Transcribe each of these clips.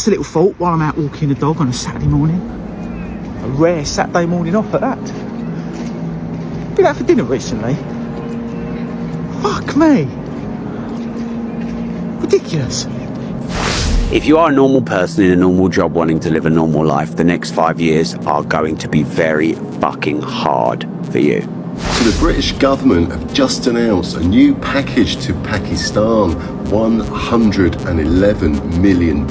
Just a little thought while I'm out walking the dog on a Saturday morning. A rare Saturday morning off at that. Been out for dinner recently. Fuck me. Ridiculous. If you are a normal person in a normal job wanting to live a normal life, the next 5 years are going to be very fucking hard for you. So the British government have just announced a new package to Pakistan, £111 million.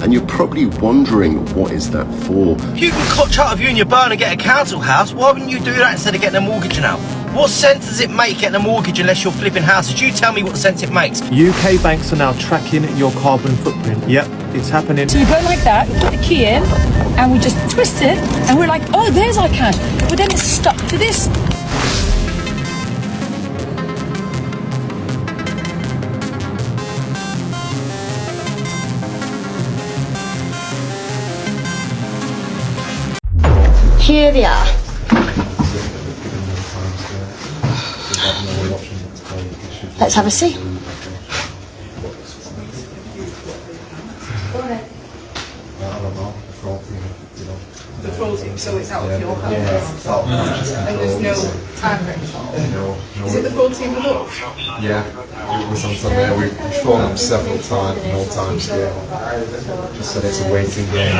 And you're probably wondering, what is that for? You can cut out of you and your burn and get a council house. Why wouldn't you do that instead of getting a mortgage now? What sense does it make getting a mortgage unless you're flipping houses? You tell me what sense it makes. UK banks are now tracking your carbon footprint. Yep, it's happening. So you go like that, you put the key in, and we just twist it, and we're like, oh, there's our cash. But then it's stuck to this. Here they are. Let's have a see. The full team, so it's out of your hands. And there's no time frame. Is it the full team above? Yeah, it was on there. We've phoned them several times, no time scale. Just said it's a waiting game.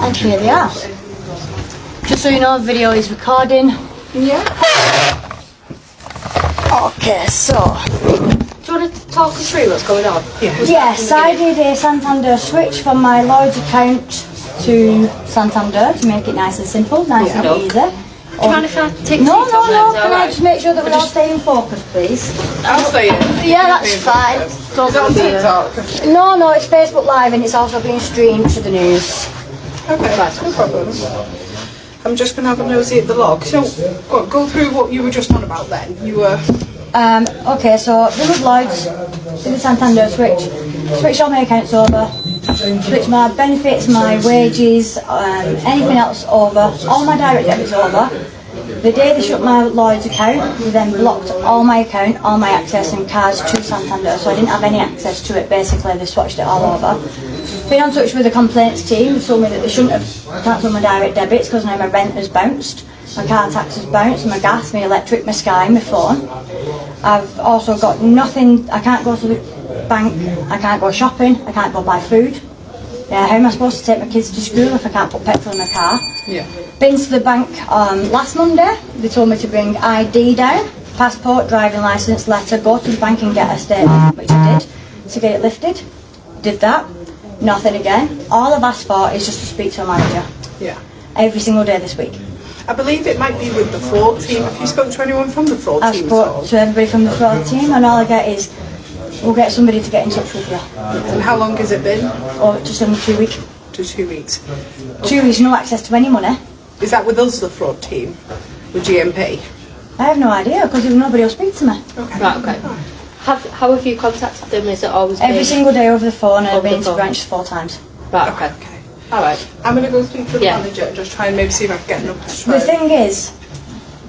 And here they are. Just so you know, the video is recording. Yeah. Okay, so do you want to talk us through what's going on? Yes, I did a Santander switch from my Lloyd's account to Santander to make it nice and simple, nice and easy. Do you mind if I take No, can I just make sure that we're all staying focused, please? I'll say it. Yeah, that's fine. Is it on TikTok? No, it's Facebook Live and it's also being streamed to the news. Okay, no problem. I'm just going to have a nosy at the log. So, go through what you were just on about then. You were... Okay, so the with Lloyd's, did the Santander switched all my accounts over, switched my benefits, my wages, anything else over, all my direct debits over. The day they shut my Lloyd's account, they then blocked all my account, all my access and cards to Santander, so I didn't have any access to it. Basically, they switched it all over. Been on touch with the complaints team. They told me that they shouldn't have cancelled my direct debits because now my rent has bounced, my car tax has bounced, my gas, my electric, my Sky, my phone. I've also got nothing. I can't go to the bank, I can't go shopping, I can't go buy food. How am I supposed to take my kids to school if I can't put petrol in my car? Yeah. Been to the bank last Monday. They told me to bring ID down, passport, driving licence, letter, go to the bank and get a statement, which I did, to get it lifted. Did that. Nothing again. All I've asked for is just to speak to a manager. Yeah. Every single day this week. I believe it might be with the fraud team. Have you spoke to anyone from the fraud I've team at spoke all? to everybody from the fraud team, and all I get is, we'll get somebody to get in touch with you. And how long has it been? Or just under 2 weeks. 2 weeks. 2 weeks, no access to any money. Is that with us, the fraud team? With GMP? I have no idea, because nobody will speak to me. Okay. Right, okay. How have you contacted them? Is it always Every single day over the phone, and I've Over been the to phone. branch 4 times. Right, Okay. okay. Alright. I'm going to go speak to the Yeah. manager and just try and maybe see if I can get enough to try. The thing is,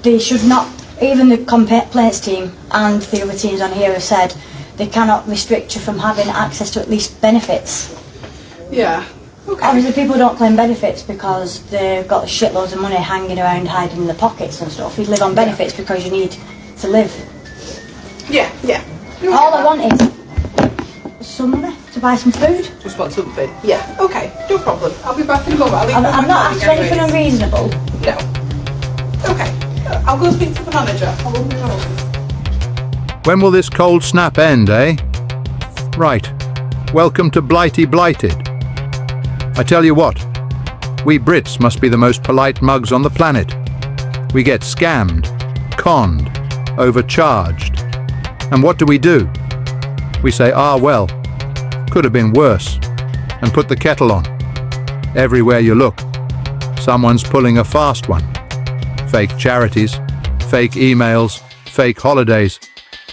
they should not, even the complaints team and the other teams on here have said they cannot restrict you from having access to at least benefits. Yeah. Okay. Obviously people don't claim benefits because they've got shitloads of money hanging around hiding in their pockets and stuff. You live on benefits because you need to live. Yeah. All I want is some money to buy some food. Just want something. Yeah. Okay. No problem. I'll be back in a moment. I'll leave I'm that not with my asked for colleague anything anyways. unreasonable. No. Okay. I'll go speak to the manager. I won't be long. When will this cold snap end, eh? Right. Welcome to Blighty Blighted. I tell you what, we Brits must be the most polite mugs on the planet. We get scammed, conned, overcharged. And what do? We say, well, could have been worse, and put the kettle on. Everywhere you look, someone's pulling a fast one. Fake charities, fake emails, fake holidays.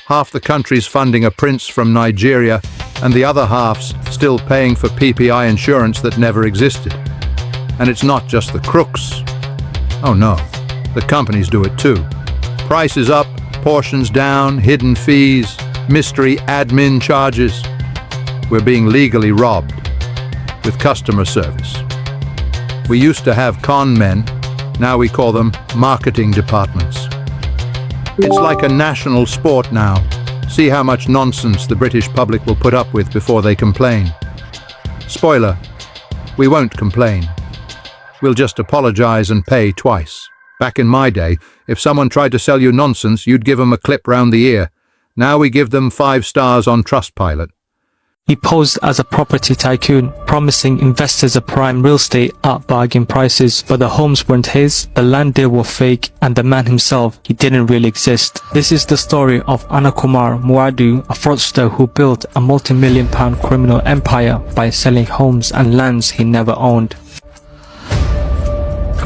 Half the country's funding a prince from Nigeria, and the other half's still paying for PPI insurance that never existed. And it's not just the crooks. Oh no, the companies do it too. Prices up, portions down, hidden fees, mystery admin charges. We're being legally robbed. with customer service. We used to have con men, now we call them marketing departments. It's like a national sport now. See how much nonsense the British public will put up with before they complain. Spoiler, we won't complain. We'll just apologize and pay twice. Back in my day, if someone tried to sell you nonsense, you'd give them a clip round the ear. Now we give them 5 stars on Trustpilot. He posed as a property tycoon, promising investors a prime real estate at bargain prices, but the homes weren't his, the land deal were fake, and the man himself, he didn't really exist. This is the story of Anakumar Muadu, a fraudster who built a multi-million-pound criminal empire by selling homes and lands he never owned.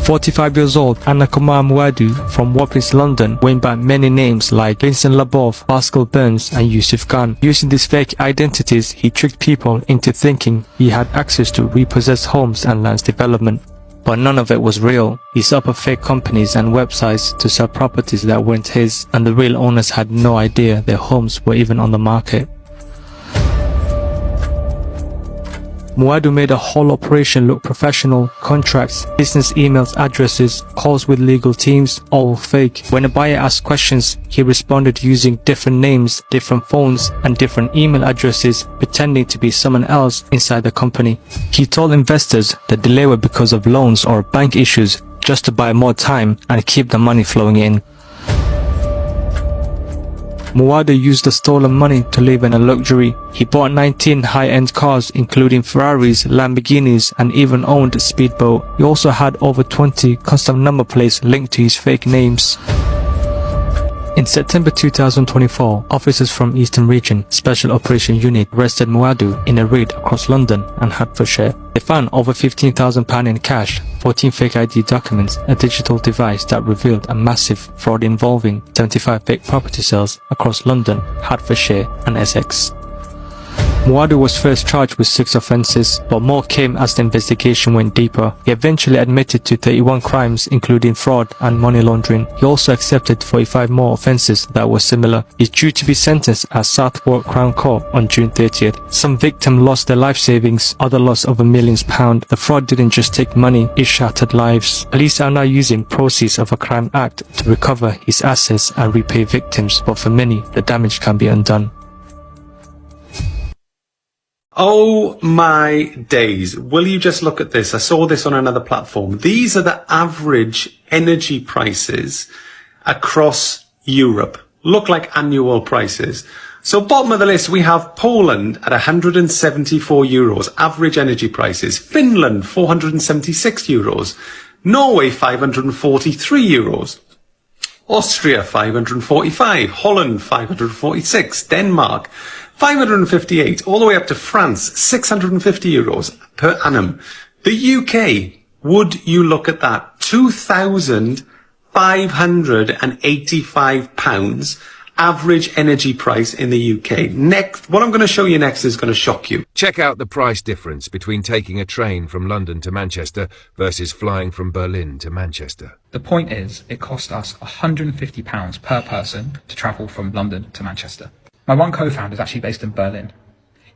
45 years old, Anakumar Muadu from Wappings, London, went by many names like Vincent Labov, Pascal Burns and Yusuf Khan. Using these fake identities, he tricked people into thinking he had access to repossessed homes and lands development. But none of it was real. He set up fake companies and websites to sell properties that weren't his, and the real owners had no idea their homes were even on the market. Muadu made a whole operation look professional. Contracts, business emails, addresses, calls with legal teams, all fake. When a buyer asked questions, he responded using different names, different phones, and different email addresses, pretending to be someone else inside the company. He told investors the delay was because of loans or bank issues, just to buy more time and keep the money flowing in. Muadu used the stolen money to live in a luxury. He bought 19 high-end cars, including Ferraris, Lamborghinis, and even owned a speedboat. He also had over 20 custom number plates linked to his fake names. In September 2024, officers from Eastern Region Special Operation Unit arrested Muadu in a raid across London and Hertfordshire. They found over £15,000 in cash, 14 fake ID documents, a digital device that revealed a massive fraud involving 75 fake property sales across London, Hertfordshire and Essex. Muadu was first charged with 6 offences, but more came as the investigation went deeper. He eventually admitted to 31 crimes, including fraud and money laundering. He also accepted 45 more offences that were similar. He's due to be sentenced at Southwark Crown Court on June 30th. Some victims lost their life savings, others lost over millions pounds. The fraud didn't just take money, it shattered lives. Police are now using proceeds of a crime act to recover his assets and repay victims, but for many, the damage can be undone. Oh my days. Will you just look at this? I saw this on another platform. These are the average energy prices across Europe. Look like annual prices. So bottom of the list, we have Poland at 174 euros, average energy prices. Finland, 476 euros. Norway, 543 euros. Austria, 545. Holland, 546. Denmark, 558, all the way up to France, 650 euros per annum. The UK, would you look at that? £2,585 average energy price in the UK. Next, what I'm going to show you next is going to shock you. Check out the price difference between taking a train from London to Manchester versus flying from Berlin to Manchester. The point is, it cost us £150 per person to travel from London to Manchester. My one co-founder is actually based in Berlin.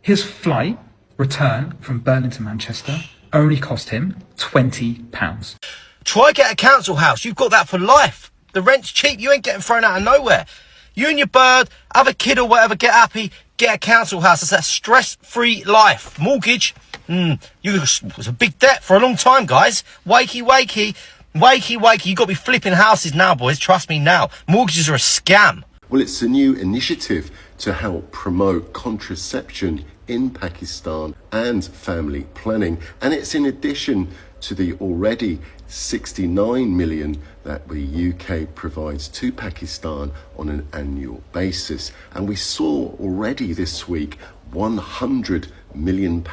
His flight return from Berlin to Manchester only cost him £20. Try get a council house. You've got that for life. The rent's cheap. You ain't getting thrown out of nowhere. You and your bird, have a kid or whatever, get happy, get a council house. It's a stress-free life. Mortgage, it was a big debt for a long time, guys. Wakey. You got to be flipping houses now, boys. Trust me now. Mortgages are a scam. Well, it's a new initiative to help promote contraception in Pakistan and family planning, and it's in addition to the already 69 million that the UK provides to Pakistan on an annual basis. And we saw already this week £100 million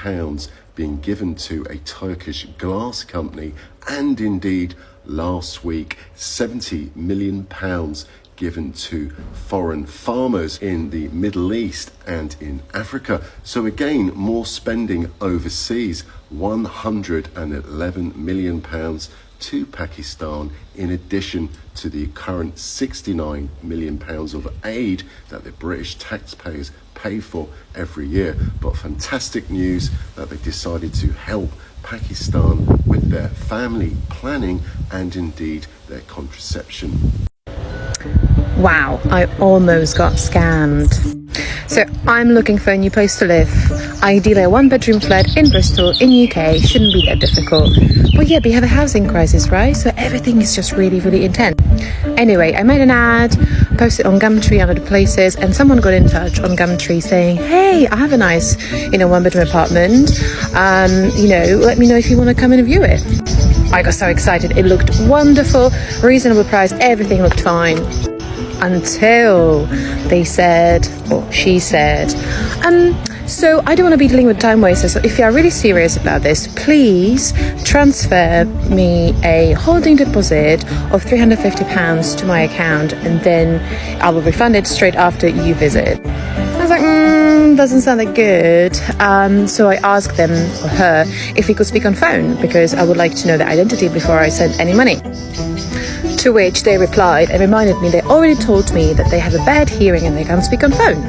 being given to a Turkish glass company, and indeed last week £70 million given to foreign farmers in the Middle East and in Africa. So again, more spending overseas, £111 million to Pakistan, in addition to the current £69 million of aid that the British taxpayers pay for every year. But fantastic news that they decided to help Pakistan with their family planning and indeed their contraception. Wow, I almost got scammed. So I'm looking for a new place to live. Ideally a one-bedroom flat in Bristol in UK. Shouldn't be that difficult. But yeah, we have a housing crisis, right? So everything is just really, really intense. Anyway, I made an ad, posted on Gumtree and other places, and someone got in touch on Gumtree saying, hey, I have a nice, one-bedroom apartment. Let me know if you want to come and view it. I got so excited. It looked wonderful, reasonable price, everything looked fine. Until they said, or she said, so I don't want to be dealing with time wasters, so if you are really serious about this, please transfer me a holding deposit of £350 to my account, and then I will refund it straight after you visit. I was like, doesn't sound that good. So I asked them, or her, if we could speak on phone, because I would like to know their identity before I send any money. To which they replied and reminded me they already told me that they have a bad hearing and they can't speak on phone.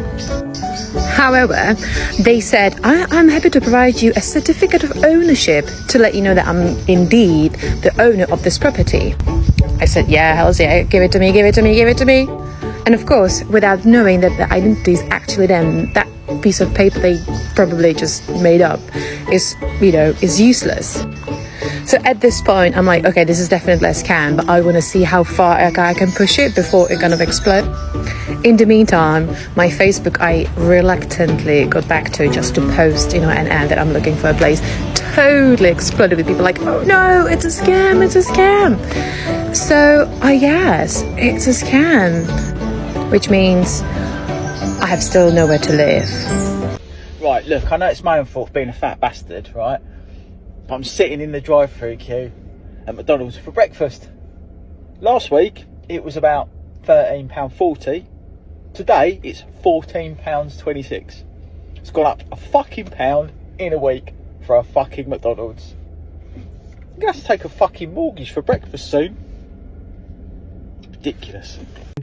However, they said, I'm happy to provide you a certificate of ownership to let you know that I'm indeed the owner of this property. I said, yeah, hells yeah, give it to me, give it to me, give it to me. And of course, without knowing that the identity is actually them, that piece of paper they probably just made up is useless. So at this point, I'm like, okay, this is definitely a scam, but I want to see how far I can push it before it kind of explodes. In the meantime, my Facebook, I reluctantly got back to just to post, an ad that I'm looking for a place. Totally exploded with people like, oh no, it's a scam, it's a scam. So I guess it's a scam, which means I have still nowhere to live. Right, look, I know it's my own fault for being a fat bastard, right? But I'm sitting in the drive-through queue at McDonald's for breakfast. Last week, it was about £13.40. Today, it's £14.26. It's gone up a fucking pound in a week for a fucking McDonald's. I'm gonna have to take a fucking mortgage for breakfast soon. Ridiculous.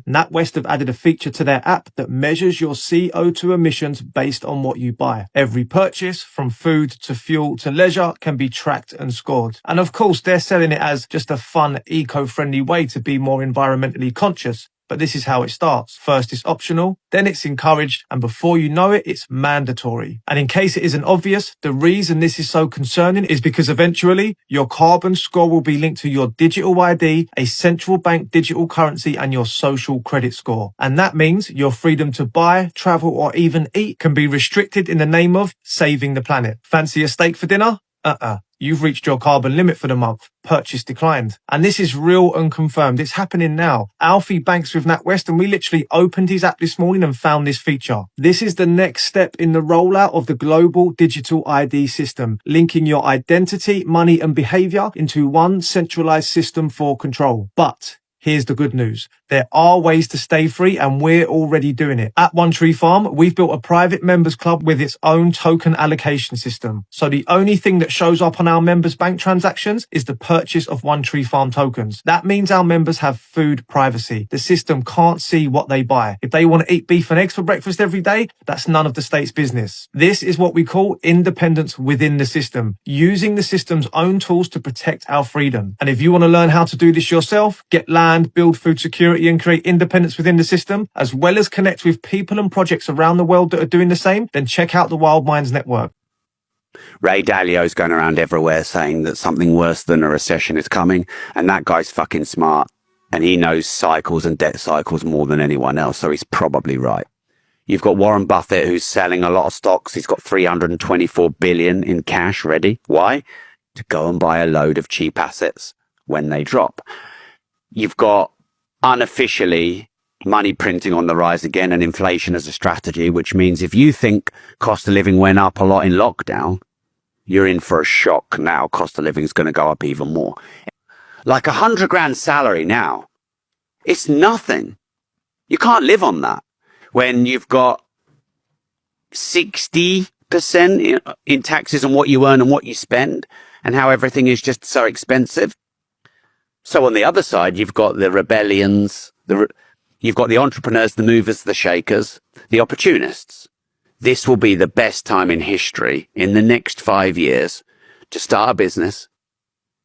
NatWest have added a feature to their app that measures your CO2 emissions based on what you buy. Every purchase, from food to fuel to leisure, can be tracked and scored. And of course, they're selling it as just a fun, eco-friendly way to be more environmentally conscious. But this is how it starts. First it's optional, then it's encouraged, and before you know it, it's mandatory. And in case it isn't obvious, the reason this is so concerning is because eventually your carbon score will be linked to your digital ID, a central bank digital currency, and your social credit score. And that means your freedom to buy, travel, or even eat can be restricted in the name of saving the planet. Fancy a steak for dinner? You've reached your carbon limit for the month. Purchase declined. And this is real and confirmed. It's happening now. Alfie banks with NatWest, and we literally opened his app this morning and found this feature. This is the next step in the rollout of the global digital ID system, linking your identity, money, and behavior into one centralized system for control. But here's the good news. There are ways to stay free, and we're already doing it. At One Tree Farm, we've built a private members club with its own token allocation system. So the only thing that shows up on our members' bank transactions is the purchase of One Tree Farm tokens. That means our members have food privacy. The system can't see what they buy. If they want to eat beef and eggs for breakfast every day, that's none of the state's business. This is what we call independence within the system, using the system's own tools to protect our freedom. And if you want to learn how to do this yourself, get land, build food security, and create independence within the system, as well as connect with people and projects around the world that are doing the same, then check out the Wild Minds Network. Ray Dalio's going around everywhere saying that something worse than a recession is coming, and that guy's fucking smart, and he knows cycles and debt cycles more than anyone else, so he's probably right. You've got Warren Buffett, who's selling a lot of stocks. He's got $324 billion in cash ready. Why? To go and buy a load of cheap assets when they drop. You've got unofficially money printing on the rise again, and inflation as a strategy, which means if you think cost of living went up a lot in lockdown, you're in for a shock now. Cost of living is going to go up even more. Like $100,000 salary now, it's nothing. You can't live on that when you've got 60% in taxes on what you earn and what you spend, and how everything is just so expensive. So on the other side, you've got the rebellions, you've got the entrepreneurs, the movers, the shakers, the opportunists. This will be the best time in history in the next 5 years to start a business,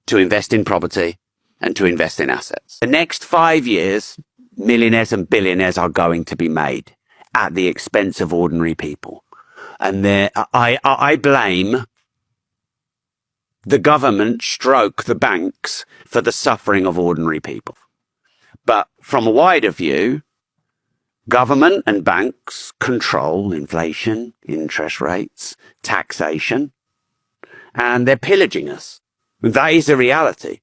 to invest in property, and to invest in assets. The next 5 years, millionaires and billionaires are going to be made at the expense of ordinary people. And I blame the government stroke the banks for the suffering of ordinary people. But from a wider view, government and banks control inflation, interest rates, taxation, and they're pillaging us. That is a reality.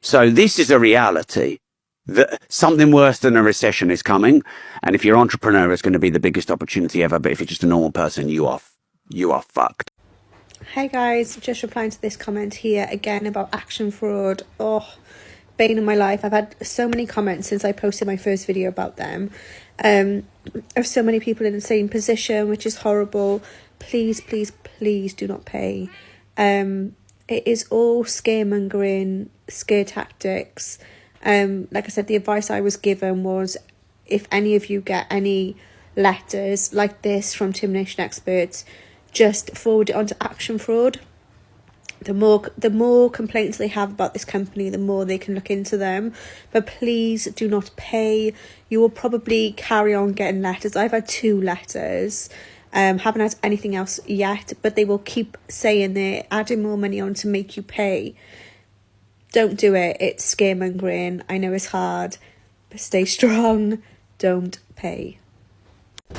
So this is a reality that something worse than a recession is coming. And if you're an entrepreneur, it's going to be the biggest opportunity ever. But if you're just a normal person, you are fucked. Hey guys, just replying to this comment here again about action fraud. Oh, bane of my life. I've had so many comments since I posted my first video about them. Of so many people in the same position, which is horrible. Please, please, please do not pay. It is all scaremongering, scare tactics. Like I said, the advice I was given was, if any of you get any letters like this from termination experts, just forward it on to action fraud. The more complaints they have about this company, the more they can look into them. But please do not pay. You will probably carry on getting letters. I've had 2 letters. Haven't had anything else yet, but they will keep saying they're adding more money on to make you pay. Don't do it. It's scaremongering. I know it's hard, but stay strong. Don't pay.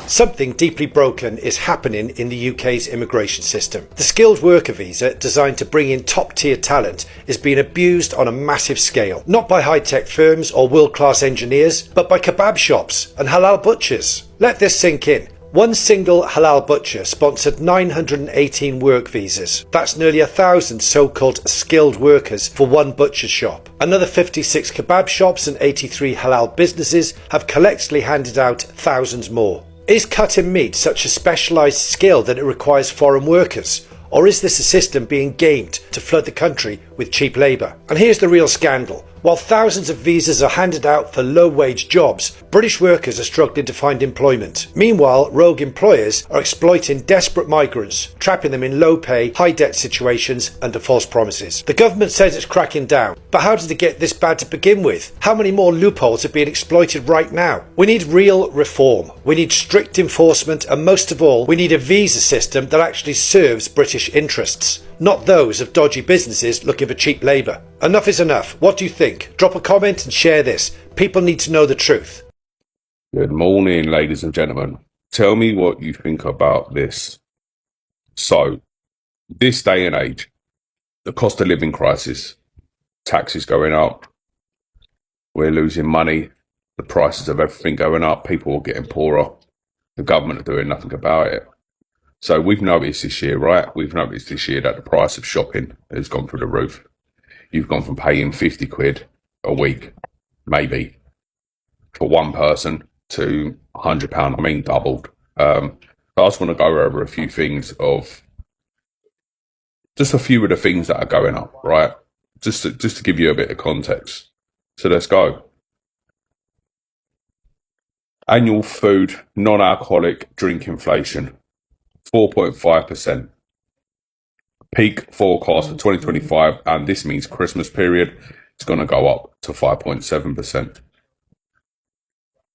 Something deeply broken is happening in the UK's immigration system. The skilled worker visa, designed to bring in top-tier talent, is being abused on a massive scale. Not by high-tech firms or world-class engineers, but by kebab shops and halal butchers. Let this sink in. One single halal butcher sponsored 918 work visas. That's nearly 1,000 so-called skilled workers for one butcher shop. Another 56 kebab shops and 83 halal businesses have collectively handed out thousands more. Is cutting meat such a specialised skill that it requires foreign workers? Or is this a system being gamed to flood the country with cheap labour? And here's the real scandal. While thousands of visas are handed out for low-wage jobs, British workers are struggling to find employment. Meanwhile, rogue employers are exploiting desperate migrants, trapping them in low-pay, high-debt situations under false promises. The government says it's cracking down, but how did it get this bad to begin with? How many more loopholes are being exploited right now? We need real reform. We need strict enforcement, and most of all, we need a visa system that actually serves British interests, not those of dodgy businesses looking for cheap labour. Enough is enough. What do you think? Drop a comment and share this. People need to know the truth. Good morning, ladies and gentlemen. Tell me what you think about this. So, this day and age, the cost of living crisis, taxes going up, we're losing money, the prices of everything going up, people are getting poorer, the government are doing nothing about it. So we've noticed this year, right? We've noticed this year that the price of shopping has gone through the roof. You've gone from paying 50 quid a week, maybe, for one person to £100, I mean doubled. I just want to go over a few things of, just a few of the things that are going up, right? Just to give you a bit of context. So let's go. Annual food, non-alcoholic drink inflation, 4.5%. Peak forecast for 2025, and this means Christmas period, it's going to go up to 5.7%.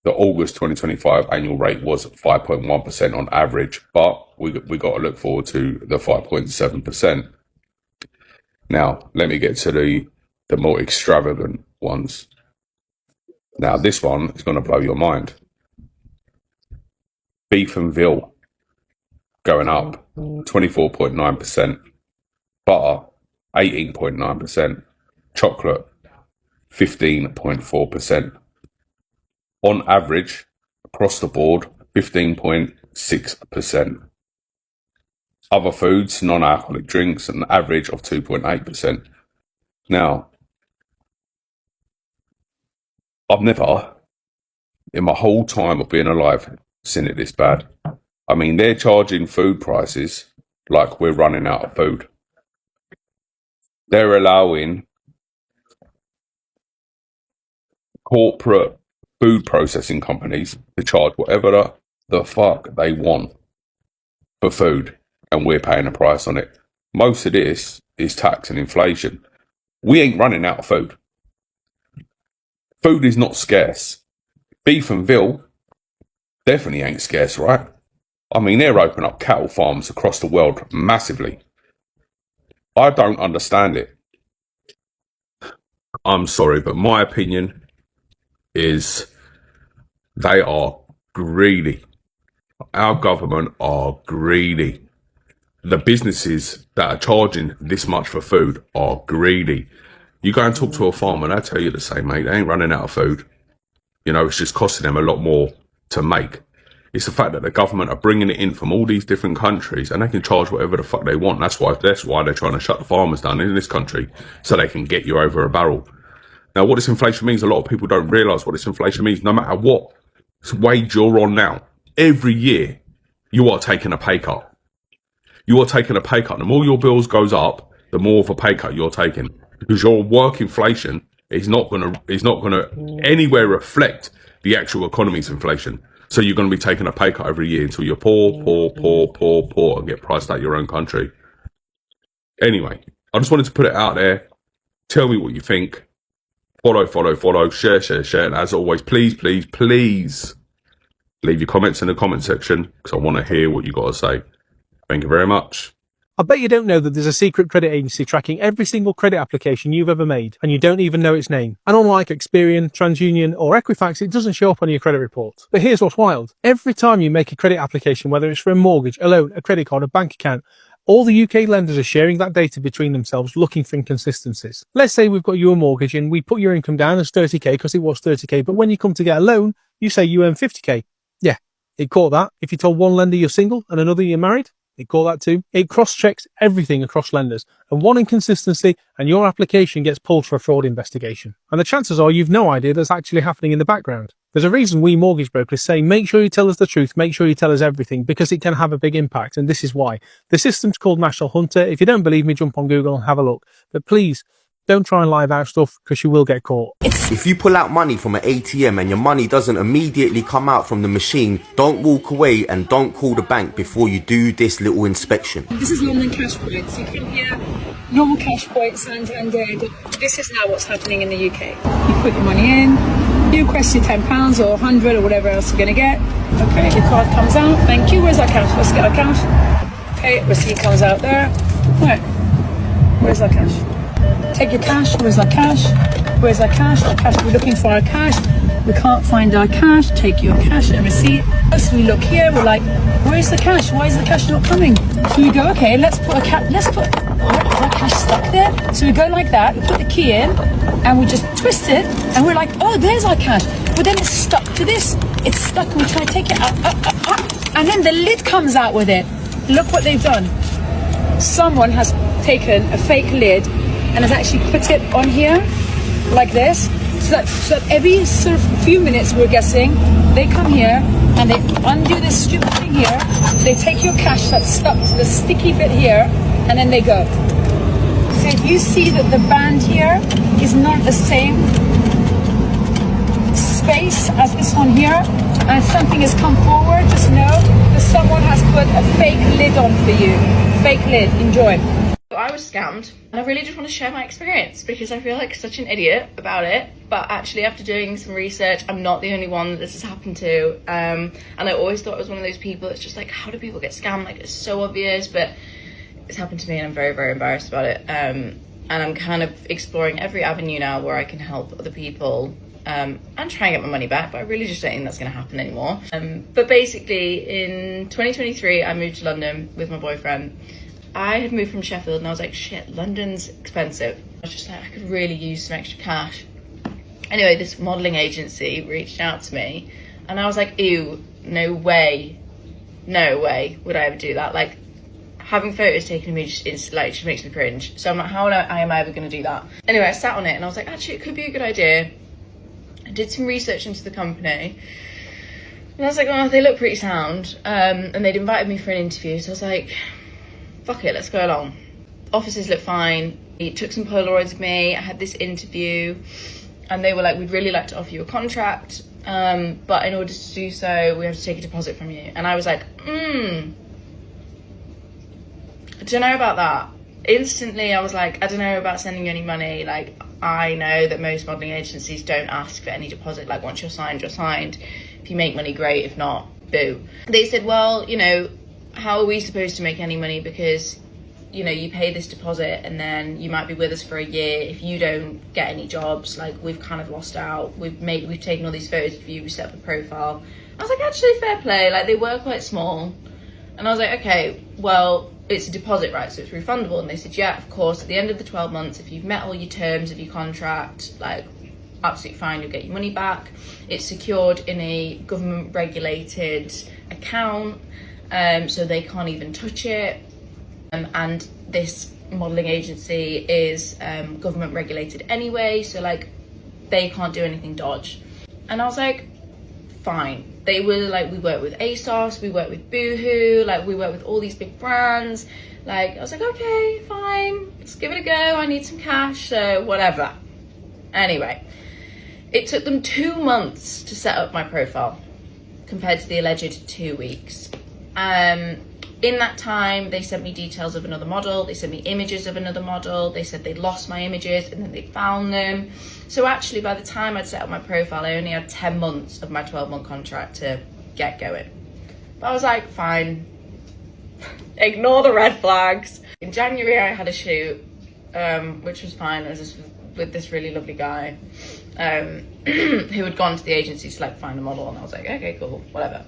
The August 2025 annual rate was 5.1% on average, but we got to look forward to the 5.7%. Now, let me get to the more extravagant ones. Now, this one is going to blow your mind. Beef and veal going up 24.9%. Butter 18.9%. Chocolate 15.4%. On average, across the board, 15.6%. Other foods, non-alcoholic drinks, an average of 2.8%. Now, I've never, in my whole time of being alive, seen it this bad. I mean, they're charging food prices like we're running out of food. They're allowing corporate food processing companies to charge whatever the fuck they want for food, and we're paying a price on it. Most of this is tax and inflation. We ain't running out of food. Food is not scarce. Beef and veal definitely ain't scarce, right? I mean, they're opening up cattle farms across the world massively. I don't understand it. I'm sorry, but my opinion is they are greedy. Our government are greedy. The businesses that are charging this much for food are greedy. You go and talk to a farmer, they'll tell you the same, mate. They ain't running out of food. You know, it's just costing them a lot more to make. It's the fact that the government are bringing it in from all these different countries and they can charge whatever the fuck they want. That's why they're trying to shut the farmers down in this country so they can get you over a barrel. Now, what this inflation means, a lot of people don't realise what this inflation means. No matter what wage you're on now, every year you are taking a pay cut. You are taking a pay cut. The more your bills goes up, the more of a pay cut you're taking, because your work inflation is not gonna anywhere reflect the actual economy's inflation. So you're going to be taking a pay cut every year until you're poor, and get priced out your own country. Anyway, I just wanted to put it out there. Tell me what you think. Follow, share. And as always, please leave your comments in the comment section, because I want to hear what you got to say. Thank you very much. I bet you don't know that there's a secret credit agency tracking every single credit application you've ever made, and you don't even know its name. And unlike Experian, TransUnion, or Equifax, it doesn't show up on your credit report. But here's what's wild. Every time you make a credit application, whether it's for a mortgage, a loan, a credit card, a bank account, all the UK lenders are sharing that data between themselves, looking for inconsistencies. Let's say we've got you a mortgage and we put your income down as 30k because it was 30k, but when you come to get a loan, you say you earn 50k. Yeah, it caught that. If you told one lender you're single and another you're married, it caught that too. It cross-checks everything across lenders, and one inconsistency and your application gets pulled for a fraud investigation. And the chances are you've no idea that's actually happening in the background. There's a reason we mortgage brokers say make sure you tell us the truth, make sure you tell us everything, because it can have a big impact, and this is why. The system's called National Hunter. If you don't believe me, jump on Google and have a look. But please, don't try and lie about stuff, because you will get caught. If you pull out money from an ATM and your money doesn't immediately come out from the machine, don't walk away and don't call the bank before you do this little inspection. This is London cash points. You can hear normal cash points and this is now what's happening in the UK. You put your money in, you request your £10 or 100 or whatever else you're going to get. Okay, your card comes out. Thank you. Where's our cash? Let's get our cash. Okay, receipt comes out there. Right. Where's our cash? Take your cash. Where's our cash? Where's our cash? Our cash. We're looking for our cash. We can't find our cash. Take your cash and receipt. So we look here. We're like, where's the cash? Why is the cash not coming? So we go, okay, let's put is our cash stuck there? So we go like that. We put the key in, and we just twist it, and we're like, oh, there's our cash. But then it's stuck to this. It's stuck. And we try to take it out, and then the lid comes out with it. Look what they've done. Someone has taken a fake lid and has actually put it on here like this, so that every sort of few minutes, we're guessing, they come here and they undo this stupid thing here, they take your cash that's stuck to the sticky bit here, and then they go. So if you see that the band here is not the same space as this one here, and something has come forward, just know that someone has put a fake lid on for you. Fake lid. Enjoy. I was scammed, and I really just want to share my experience because I feel like such an idiot about it, but actually after doing some research, I'm not the only one that this has happened to, and I always thought I was one of those people that's just like, how do people get scammed? Like, it's so obvious, but it's happened to me and I'm very, very embarrassed about it, and I'm kind of exploring every avenue now where I can help other people and try and get my money back, but I really just don't think that's going to happen anymore. But basically, in 2023, I moved to London with my boyfriend. I had moved from Sheffield and I was like, shit, London's expensive. I was just like, I could really use some extra cash. Anyway, this modelling agency reached out to me and I was like, ew, no way would I ever do that. Like, having photos taken of me just makes me cringe. So I'm like, how am I ever going to do that? Anyway, I sat on it and I was like, actually, it could be a good idea. I did some research into the company and I was like, oh, they look pretty sound. And they'd invited me for an interview. So I was like, fuck it, let's go along. Offices look fine. He took some Polaroids of me. I had this interview and they were like, we'd really like to offer you a contract, but in order to do so, we have to take a deposit from you. And I was like, I don't know about that. Instantly, I was like, I don't know about sending you any money. Like, I know that most modelling agencies don't ask for any deposit. Like, once you're signed, you're signed. If you make money, great. If not, boo. They said, well, you know, how are we supposed to make any money? Because, you know, you pay this deposit and then you might be with us for a year. If you don't get any jobs, like, we've kind of lost out. We've taken all these photos of you, we set up a profile. I was like, actually, fair play. Like, they were quite small. And I was like, okay, well, it's a deposit, right? So it's refundable. And they said, yeah, of course, at the end of the 12 months, if you've met all your terms of your contract, like, absolutely fine, you'll get your money back. It's secured in a government regulated account, so they can't even touch it. And this modelling agency is government regulated anyway, so like they can't do anything dodge. And I was like, fine. They were like, we work with ASOS, we work with Boohoo, like we work with all these big brands. Like, I was like, okay, fine, let's give it a go. I need some cash, so whatever. Anyway, it took them 2 months to set up my profile compared to the alleged 2 weeks. In that time, they sent me details of another model, they sent me images of another model, they said they'd lost my images and then they found them. So actually, by the time I'd set up my profile, I only had 10 months of my 12-month contract to get going. But I was like, fine, ignore the red flags. In January, I had a shoot, which was fine. I was just with this really lovely guy who had gone to the agency to like find a model, and I was like, okay, cool, whatever.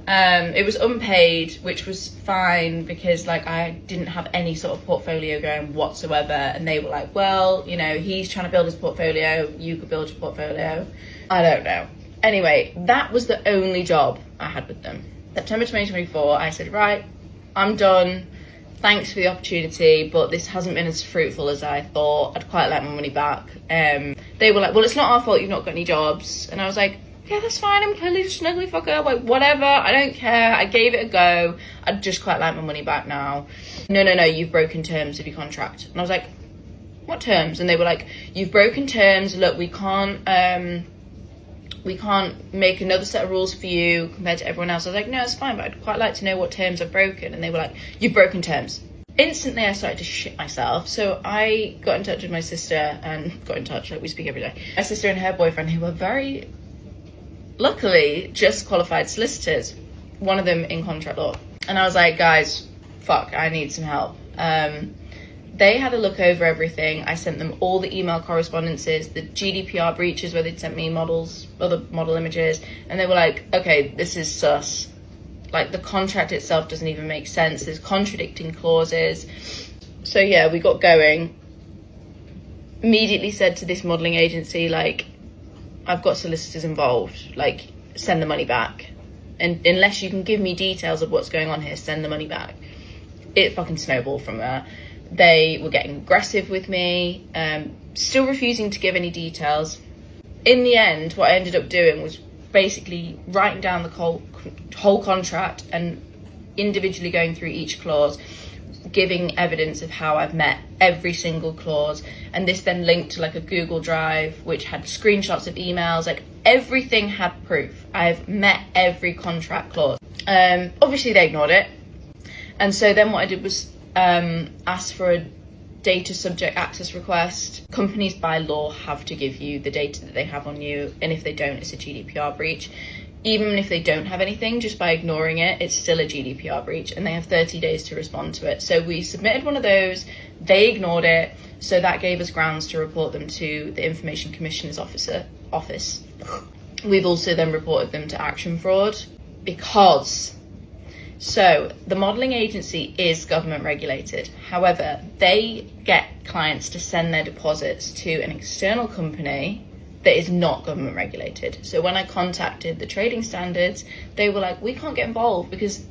It was unpaid, which was fine because like I didn't have any sort of portfolio going whatsoever, and they were like, well, you know, he's trying to build his portfolio, you could build your portfolio. I don't know. Anyway, that was the only job I had with them. September 2024, I said, right, I'm done. Thanks for the opportunity, but this hasn't been as fruitful as I thought. I'd quite like my money back. They were like, well, it's not our fault you've not got any jobs. And I was like, yeah, that's fine, I'm clearly just an ugly fucker, like, whatever, I don't care, I gave it a go, I'd just quite like my money back now. No, you've broken terms of your contract. And I was like, what terms? And they were like, you've broken terms, look, we can't make another set of rules for you compared to everyone else. I was like, no, it's fine, but I'd quite like to know what terms I've broken. And they were like, you've broken terms. Instantly, I started to shit myself. So I got in touch with my sister and like we speak every day. My sister and her boyfriend, who were very, luckily, just qualified solicitors, one of them in contract law. And I was like, guys, fuck, I need some help. They had a look over everything. I sent them all the email correspondences, the GDPR breaches where they'd sent me models, other model images, and they were like, okay, this is sus. Like, the contract itself doesn't even make sense. There's contradicting clauses. So yeah, we got going. Immediately said to this modelling agency, like, I've got solicitors involved, like, send the money back. And unless you can give me details of what's going on here, send the money back. It fucking snowballed from there. They were getting aggressive with me, still refusing to give any details. In the end, what I ended up doing was basically writing down the whole contract and individually going through each clause, giving evidence of how I've met every single clause. And this then linked to like a Google Drive, which had screenshots of emails, like everything had proof. I've met every contract clause. Obviously they ignored it. And so then what I did was ask for a data subject access request. Companies by law have to give you the data that they have on you, and if they don't, it's a GDPR breach. Even if they don't have anything, just by ignoring it, it's still a GDPR breach, and they have 30 days to respond to it. So we submitted one of those, they ignored it, so that gave us grounds to report them to the Information Commissioner's office. We've also then reported them to Action Fraud because... So the modelling agency is government regulated. However, they get clients to send their deposits to an external company that is not government regulated. So when I contacted the trading standards, they were like, we can't get involved because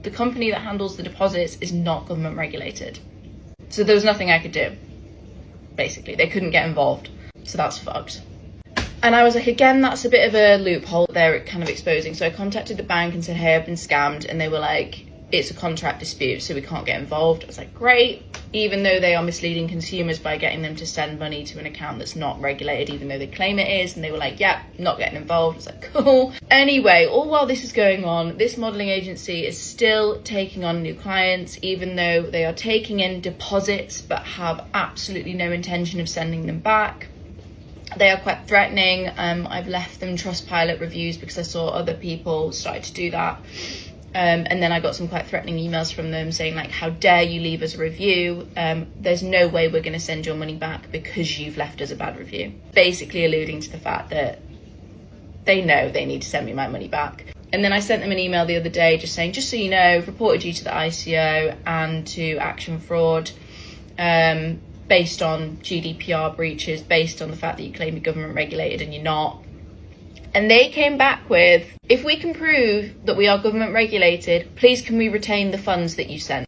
the company that handles the deposits is not government regulated. So there was nothing I could do. Basically, they couldn't get involved. So that's fucked. And I was like, again, that's a bit of a loophole they're kind of exposing. So I contacted the bank and said, hey, I've been scammed. And they were like, it's a contract dispute, so we can't get involved. I was like, great. Even though they are misleading consumers by getting them to send money to an account that's not regulated, even though they claim it is, and they were like, yeah, not getting involved. I was like, cool. Anyway, all while this is going on, this modelling agency is still taking on new clients, even though they are taking in deposits but have absolutely no intention of sending them back. They are quite threatening. I've left them Trustpilot reviews because I saw other people started to do that. And then I got some quite threatening emails from them saying, like, how dare you leave us a review? There's no way we're going to send your money back because you've left us a bad review. Basically alluding to the fact that they know they need to send me my money back. And then I sent them an email the other day just saying, just so you know, I've reported you to the ICO and to Action Fraud based on GDPR breaches, based on the fact that you claim you're government regulated and you're not. And they came back with, if we can prove that we are government regulated, please can we retain the funds that you sent?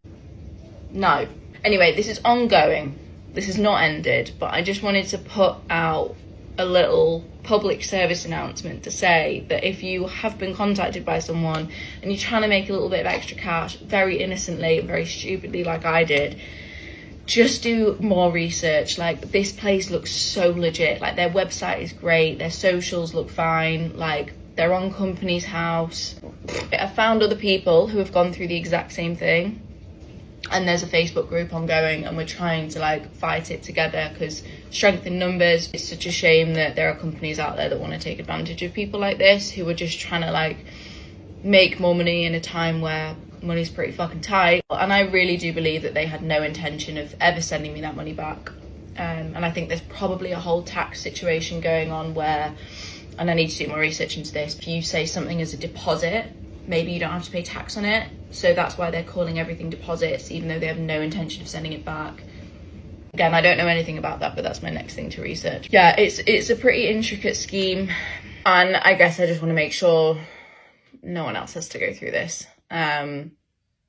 No. Anyway, this is ongoing. This is not ended, but I just wanted to put out a little public service announcement to say that if you have been contacted by someone and you're trying to make a little bit of extra cash, very innocently, very stupidly like I did, just do more research. Like, this place looks so legit. Like, their website is great, their socials look fine, like, they're on Company's House. I found other people who have gone through the exact same thing, and there's a Facebook group ongoing, and we're trying to like fight it together, because strength in numbers. It's such a shame that there are companies out there that want to take advantage of people like this, who are just trying to like make more money in a time where money's pretty fucking tight. And I really do believe that they had no intention of ever sending me that money back. And I think there's probably a whole tax situation going on where, and I need to do more research into this, if you say something as a deposit, maybe you don't have to pay tax on it. So that's why they're calling everything deposits, even though they have no intention of sending it back. Again, I don't know anything about that, but that's my next thing to research. Yeah, it's a pretty intricate scheme. And I guess I just want to make sure no one else has to go through this.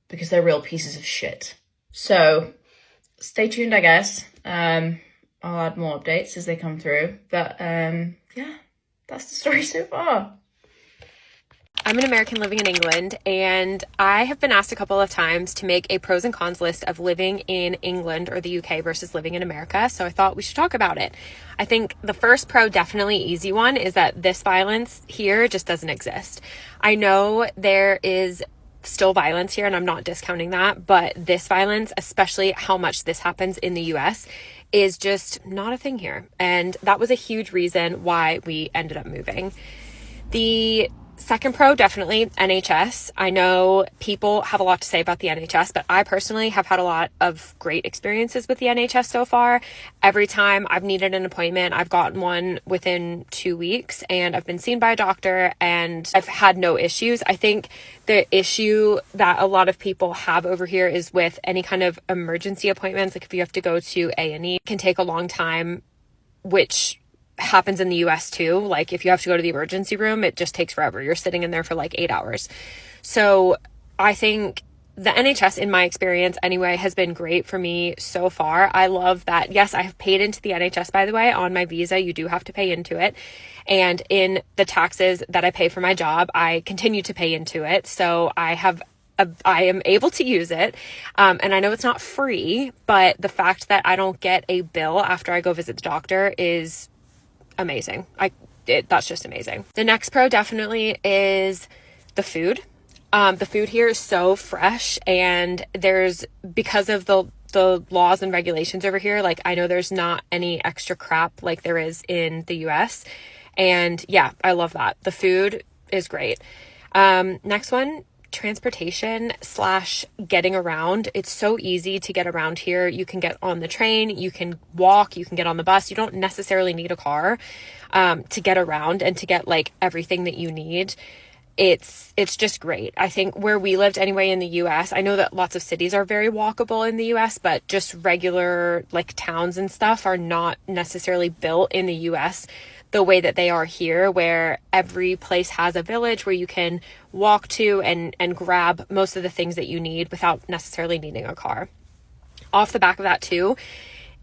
Because they're real pieces of shit. So stay tuned, I guess. I'll add more updates as they come through. But yeah, that's the story so far. I'm an American living in England, and I have been asked a couple of times to make a pros and cons list of living in England or the UK versus living in America, so I thought we should talk about it. I think the first pro, definitely easy one, is that this violence here just doesn't exist. I know there is still violence here, and I'm not discounting that, but this violence, especially how much this happens in the US, is just not a thing here. And that was a huge reason why we ended up moving. The second pro, definitely NHS. I know people have a lot to say about the NHS, but I personally have had a lot of great experiences with the NHS so far. Every time I've needed an appointment, I've gotten one within 2 weeks, and I've been seen by a doctor, and I've had no issues. I think the issue that a lot of people have over here is with any kind of emergency appointments. Like if you have to go to A&E, it can take a long time, which happens in the US too. Like if you have to go to the emergency room, it just takes forever. You're sitting in there for like 8 hours. So I think the NHS, in my experience anyway, has been great for me so far. I love that. Yes, I have paid into the NHS, by the way, on my visa. You do have to pay into it. And in the taxes that I pay for my job, I continue to pay into it. So I am able to use it. And I know it's not free, but the fact that I don't get a bill after I go visit the doctor is amazing. That's just amazing. The next pro definitely is the food. The food here is so fresh, and because of the laws and regulations over here, like I know there's not any extra crap like there is in the US. And yeah, I love that. The food is great. Next one, transportation / getting around. It's so easy to get around here. You can get on the train, you can walk, you can get on the bus. You don't necessarily need a car to get around and to get like everything that you need. It's just great. I think where we lived anyway in the US, I know that lots of cities are very walkable in the US, but just regular like towns and stuff are not necessarily built in the US the way that they are here, where every place has a village where you can walk to and grab most of the things that you need without necessarily needing a car. Off the back of that too,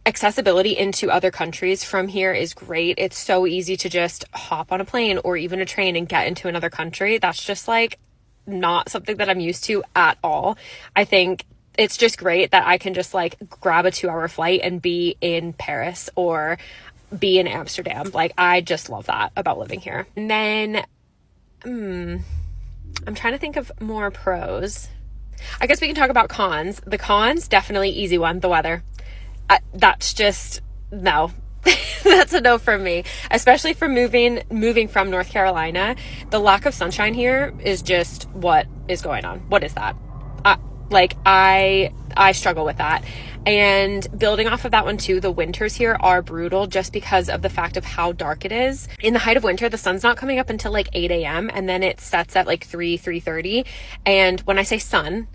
accessibility into other countries from here is great. It's so easy to just hop on a plane or even a train and get into another country. That's just like not something that I'm used to at all. I think it's just great that I can just like grab a 2-hour flight and be in Paris or be in Amsterdam. Like, I just love that about living here. And then I'm trying to think of more pros. I guess we can talk about cons. The cons, definitely easy one, the weather. That's just no. That's a no from me, especially for moving from North Carolina. The lack of sunshine here is just what is going on. What is that? I struggle with that. And building off of that one too, the winters here are brutal just because of the fact of how dark it is. In the height of winter, the sun's not coming up until like 8 a.m. and then it sets at like 3:30. And when I say sun,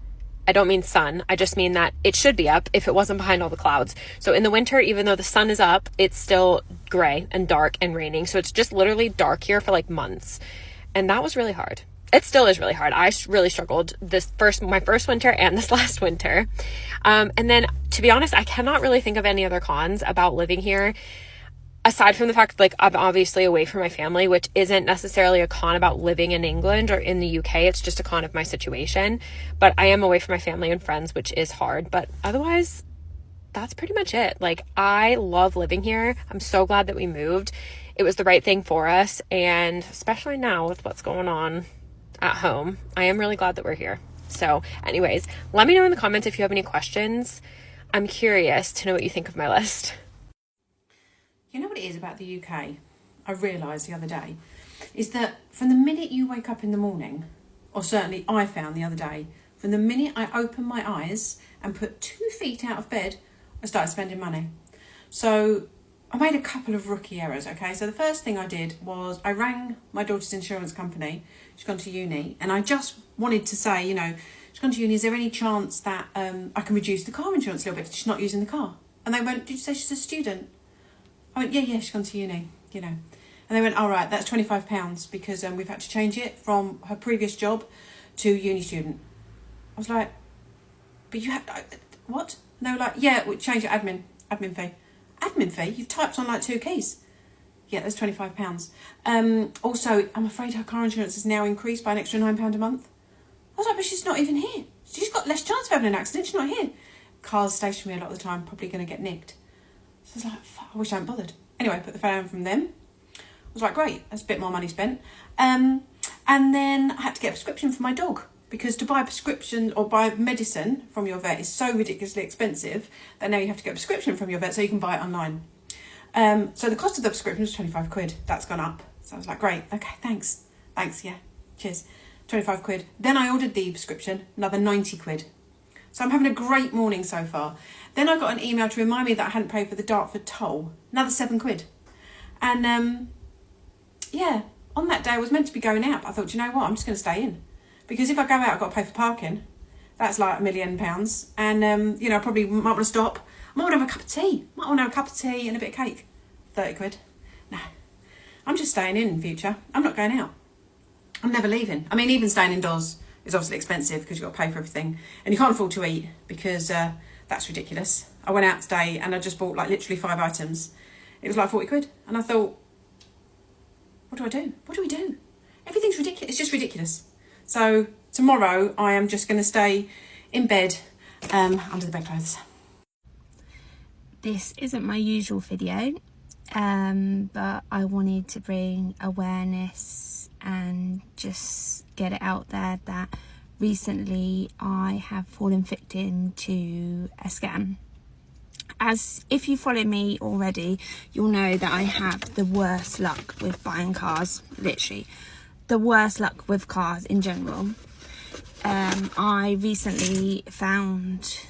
I don't mean sun. I just mean that it should be up if it wasn't behind all the clouds. So in the winter, even though the sun is up, it's still gray and dark and raining. So it's just literally dark here for like months. And that was really hard. It still is really hard. I really struggled my first winter and this last winter. And then, to be honest, I cannot really think of any other cons about living here, aside from the fact like I'm obviously away from my family, which isn't necessarily a con about living in England or in the UK. It's just a con of my situation. But I am away from my family and friends, which is hard. But otherwise, that's pretty much it. Like, I love living here. I'm so glad that we moved. It was the right thing for us. And especially now with what's going on at home, I am really glad that we're here. So anyways, let me know in the comments if you have any questions. I'm curious to know what you think of my list. You know what it is about the UK, I realised the other day, is that from the minute you wake up in the morning, or certainly I found the other day, from the minute I opened my eyes and put 2 feet out of bed, I started spending money. So I made a couple of rookie errors, okay? So the first thing I did was I rang my daughter's insurance company. She's gone to uni, and I just wanted to say, you know, she's gone to uni, is there any chance that I can reduce the car insurance a little bit? She's not using the car. And they went, did you say she's a student? I went, yeah, she's gone to uni, you know. And they went, all right, that's £25 because we've had to change it from her previous job to uni student. I was like, but you have, what? And they were like, yeah, we'll change your admin fee. Admin fee? You've typed on like 2 keys. Yeah, that's £25. Also, I'm afraid her car insurance has now increased by an extra £9 a month. I was like, but she's not even here. She's got less chance of having an accident. She's not here. Cars stationary a lot of the time, probably going to get nicked. So I was like, fuck, I wish I hadn't bothered. Anyway, I put the phone from them. I was like, great, that's a bit more money spent. And then I had to get a prescription for my dog, because to buy a prescription or buy medicine from your vet is so ridiculously expensive that now you have to get a prescription from your vet so you can buy it online. So the cost of the prescription was £25. That's gone up. So I was like, great, okay, thanks, yeah, cheers. 25 quid. Then I ordered the prescription, another 90 quid. So I'm having a great morning so far. Then I got an email to remind me that I hadn't paid for the Dartford toll, another 7 quid. And yeah, on that day I was meant to be going out. I thought, you know what, I'm just going to stay in. Because if I go out, I've got to pay for parking. That's like £1 million. And, you know, I probably might want to stop. I might want to have a cup of tea. Might want to have a cup of tea and a bit of cake. 30 quid. No. I'm just staying in future. I'm not going out. I'm never leaving. I mean, even staying indoors is obviously expensive because you've got to pay for everything. And you can't afford to eat because that's ridiculous. I went out today and I just bought like literally 5 items. It was like 40 quid. And I thought, what do I do? What do we do? Everything's ridiculous. It's just ridiculous. So tomorrow I am just going to stay in bed under the bedclothes. This isn't my usual video, but I wanted to bring awareness and just get it out there that recently I have fallen victim to a scam. As if you follow me already, you'll know that I have the worst luck with buying cars, literally. The worst luck with cars in general. I recently found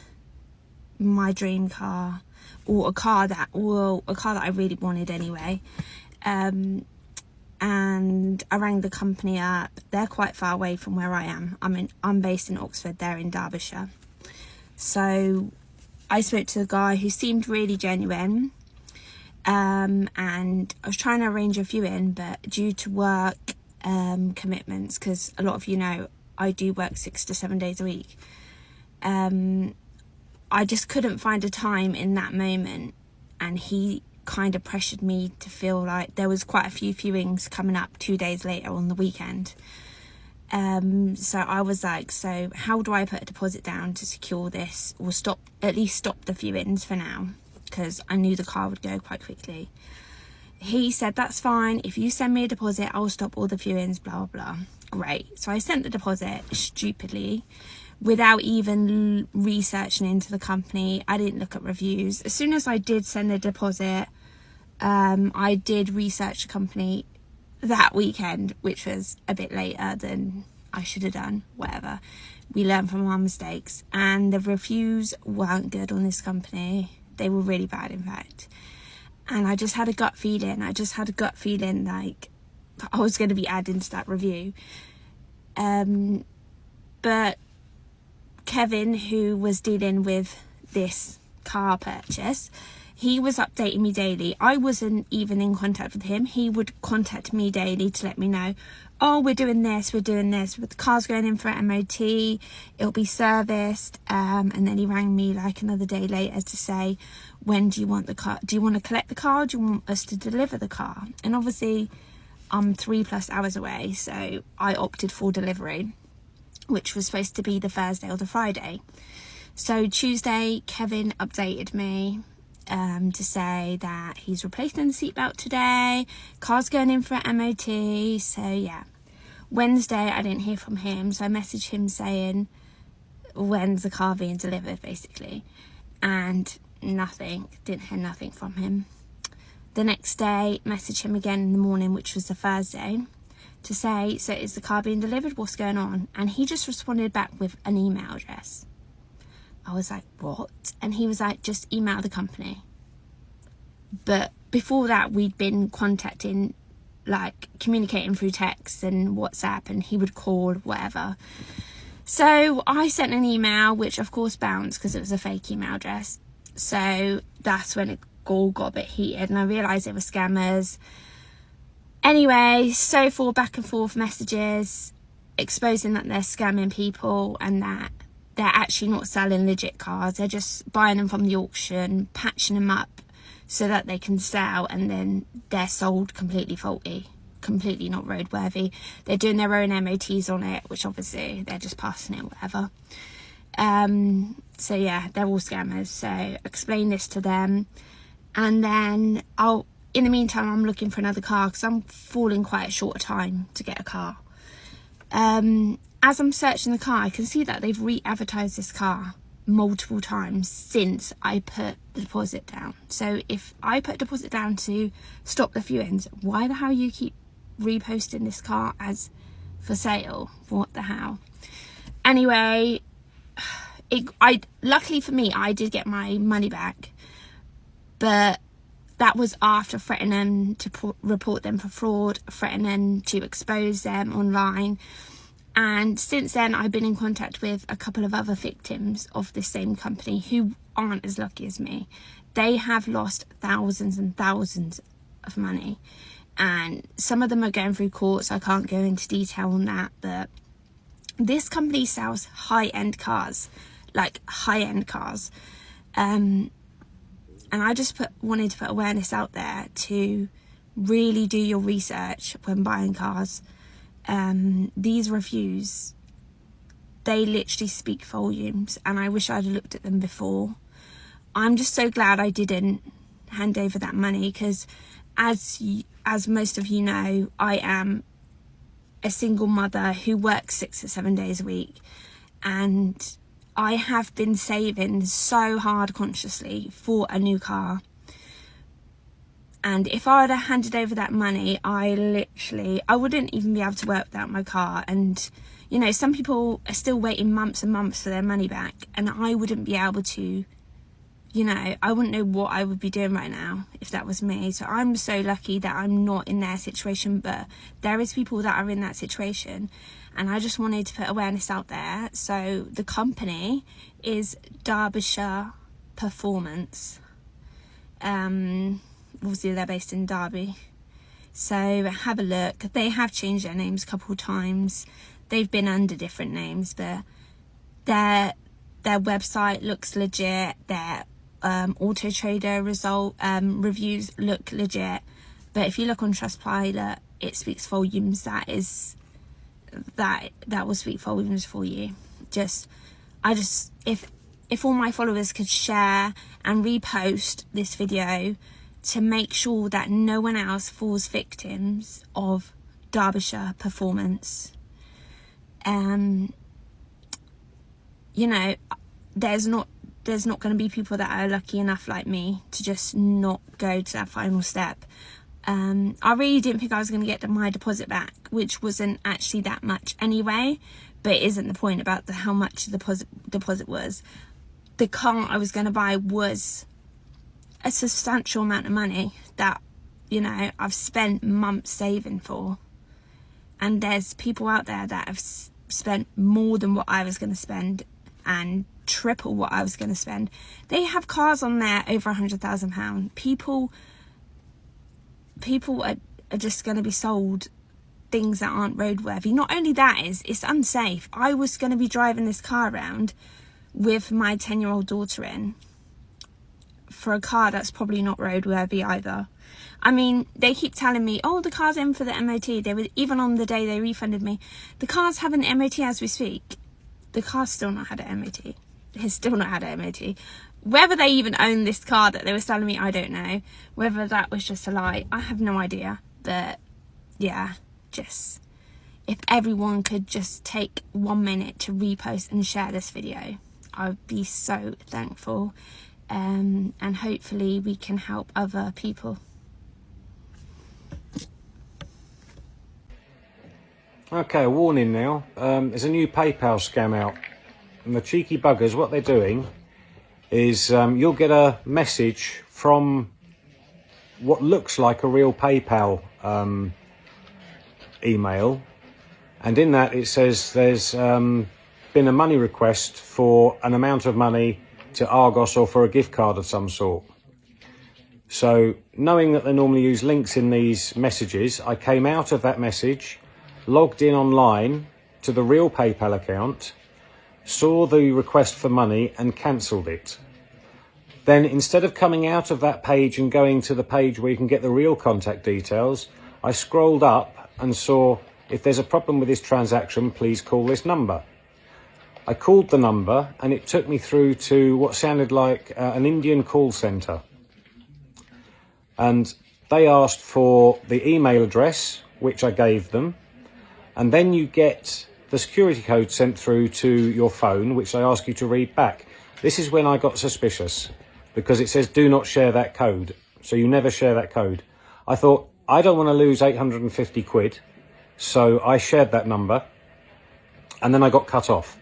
my dream car, or a car that I really wanted anyway. And I rang the company up. They're quite far away from where I am. I'm based in Oxford, they're in Derbyshire. So I spoke to the guy who seemed really genuine. And I was trying to arrange a viewing, but due to work commitments, because a lot of you know I do work 6 to 7 days a week, I just couldn't find a time in that moment, and he kind of pressured me to feel like there was quite a few viewings coming up 2 days later on the weekend. So I was like, so how do I put a deposit down to secure this, or at least stop the viewings for now, because I knew the car would go quite quickly. He said, that's fine, if you send me a deposit, I'll stop all the viewings, blah, blah, blah. Great. So I sent the deposit stupidly, without even researching into the company. I didn't look at reviews. As soon as I did send the deposit, I did research the company that weekend, which was a bit later than I should have done. Whatever, we learn from our mistakes, and the reviews weren't good on this company. They were really bad, in fact. And I just had a gut feeling. Like I was going to be added to that review. But Kevin, who was dealing with this car purchase, he was updating me daily. I wasn't even in contact with him. He would contact me daily to let me know, oh, we're doing this, with the car's going in for an MOT, it'll be serviced. And then he rang me like another day later to say, when do you want the car? Do you want to collect the car? Do you want us to deliver the car? And obviously I'm 3+ hours away, so I opted for delivery, which was supposed to be the Thursday or the Friday. So Tuesday, Kevin updated me to say that he's replacing the seatbelt today, car's going in for an MOT. So yeah, Wednesday I didn't hear from him, so I messaged him saying, when's the car being delivered, basically, and didn't hear nothing from him. The next day, messaged him again in the morning, which was the Thursday, to say, so is the car being delivered, what's going on? And he just responded back with an email address. I was like, what? And he was like, just email the company. But before that, we'd been communicating through text and WhatsApp, and he would call, whatever. So I sent an email, which of course bounced because it was a fake email address. So that's when it all got a bit heated, and I realised it was scammers. Anyway, so for back and forth messages exposing that they're scamming people and that they're actually not selling legit cars. They're just buying them from the auction, patching them up so that they can sell, and then they're sold completely faulty, completely not roadworthy. They're doing their own MOTs on it, which obviously they're just passing it, whatever. So yeah, they're all scammers. So explain this to them, and then in the meantime, I'm looking for another car because I'm falling quite short of time to get a car. As I'm searching the car, I can see that they've re-advertised this car multiple times since I put the deposit down. So if I put deposit down to stop the viewings, why the hell you keep reposting this car as for sale? What the hell? Anyway, luckily for me, I did get my money back, but that was after threatening them to report them for fraud, threatening to expose them online. And since then, I've been in contact with a couple of other victims of this same company who aren't as lucky as me. They have lost thousands and thousands of money. And some of them are going through court, so I can't go into detail on that. But this company sells high-end cars, like high-end cars. And I just wanted to put awareness out there to really do your research when buying cars. These reviews, they literally speak volumes, and I wish I'd looked at them before. I'm just so glad I didn't hand over that money, because as most of you know, I am a single mother who works 6 or 7 days a week, and I have been saving so hard consciously for a new car. And if I had handed over that money, I wouldn't even be able to work without my car. And, you know, some people are still waiting months and months for their money back, and I wouldn't be able to, you know, I wouldn't know what I would be doing right now if that was me. So I'm so lucky that I'm not in their situation, but there is people that are in that situation, and I just wanted to put awareness out there. So the company is Derbyshire Performance. Obviously they're based in Derby, so have a look. They have changed their names a couple of times. They've been under different names, but their website looks legit. Their Auto Trader reviews look legit, but if you look on Trustpilot, it speaks volumes. That is that will speak volumes for you. If all my followers could share and repost this video to make sure that no one else falls victims of Derbyshire performance. You know, there's not going to be people that are lucky enough like me to just not go to that final step. I really didn't think I was going to get my deposit back, which wasn't actually that much anyway, but it isn't the point about how much the deposit was. The car I was going to buy was a substantial amount of money that, you know, I've spent months saving for. And there's people out there that have spent more than what I was going to spend and triple what I was going to spend. They have cars on there over £100,000. People are just going to be sold things that aren't roadworthy. Not only that, it's unsafe. I was going to be driving this car around with my 10-year-old daughter in for a car that's probably not roadworthy either. I mean, they keep telling me, oh, the car's in for the MOT. They were, even on the day they refunded me, the car's having an MOT as we speak. The car's still not had an MOT. It's still not had an MOT. Whether they even own this car that they were selling me, I don't know. Whether that was just a lie, I have no idea. But yeah, just if everyone could just take 1 minute to repost and share this video, I would be so thankful. And hopefully we can help other people. Okay, a warning now. There's a new PayPal scam out. And the cheeky buggers, what they're doing is you'll get a message from what looks like a real PayPal email. And in that it says there's been a money request for an amount of money to Argos or for a gift card of some sort. So knowing that they normally use links in these messages, I came out of that message, logged in online to the real PayPal account, saw the request for money and cancelled it. Then instead of coming out of that page and going to the page where you can get the real contact details, I scrolled up and saw, if there's a problem with this transaction, please call this number. I called the number and it took me through to what sounded like an Indian call centre. And they asked for the email address, which I gave them. And then you get the security code sent through to your phone, which they ask you to read back. This is when I got suspicious, because it says do not share that code. So you never share that code. I thought, I don't want to lose 850 quid. So I shared that number and then I got cut off.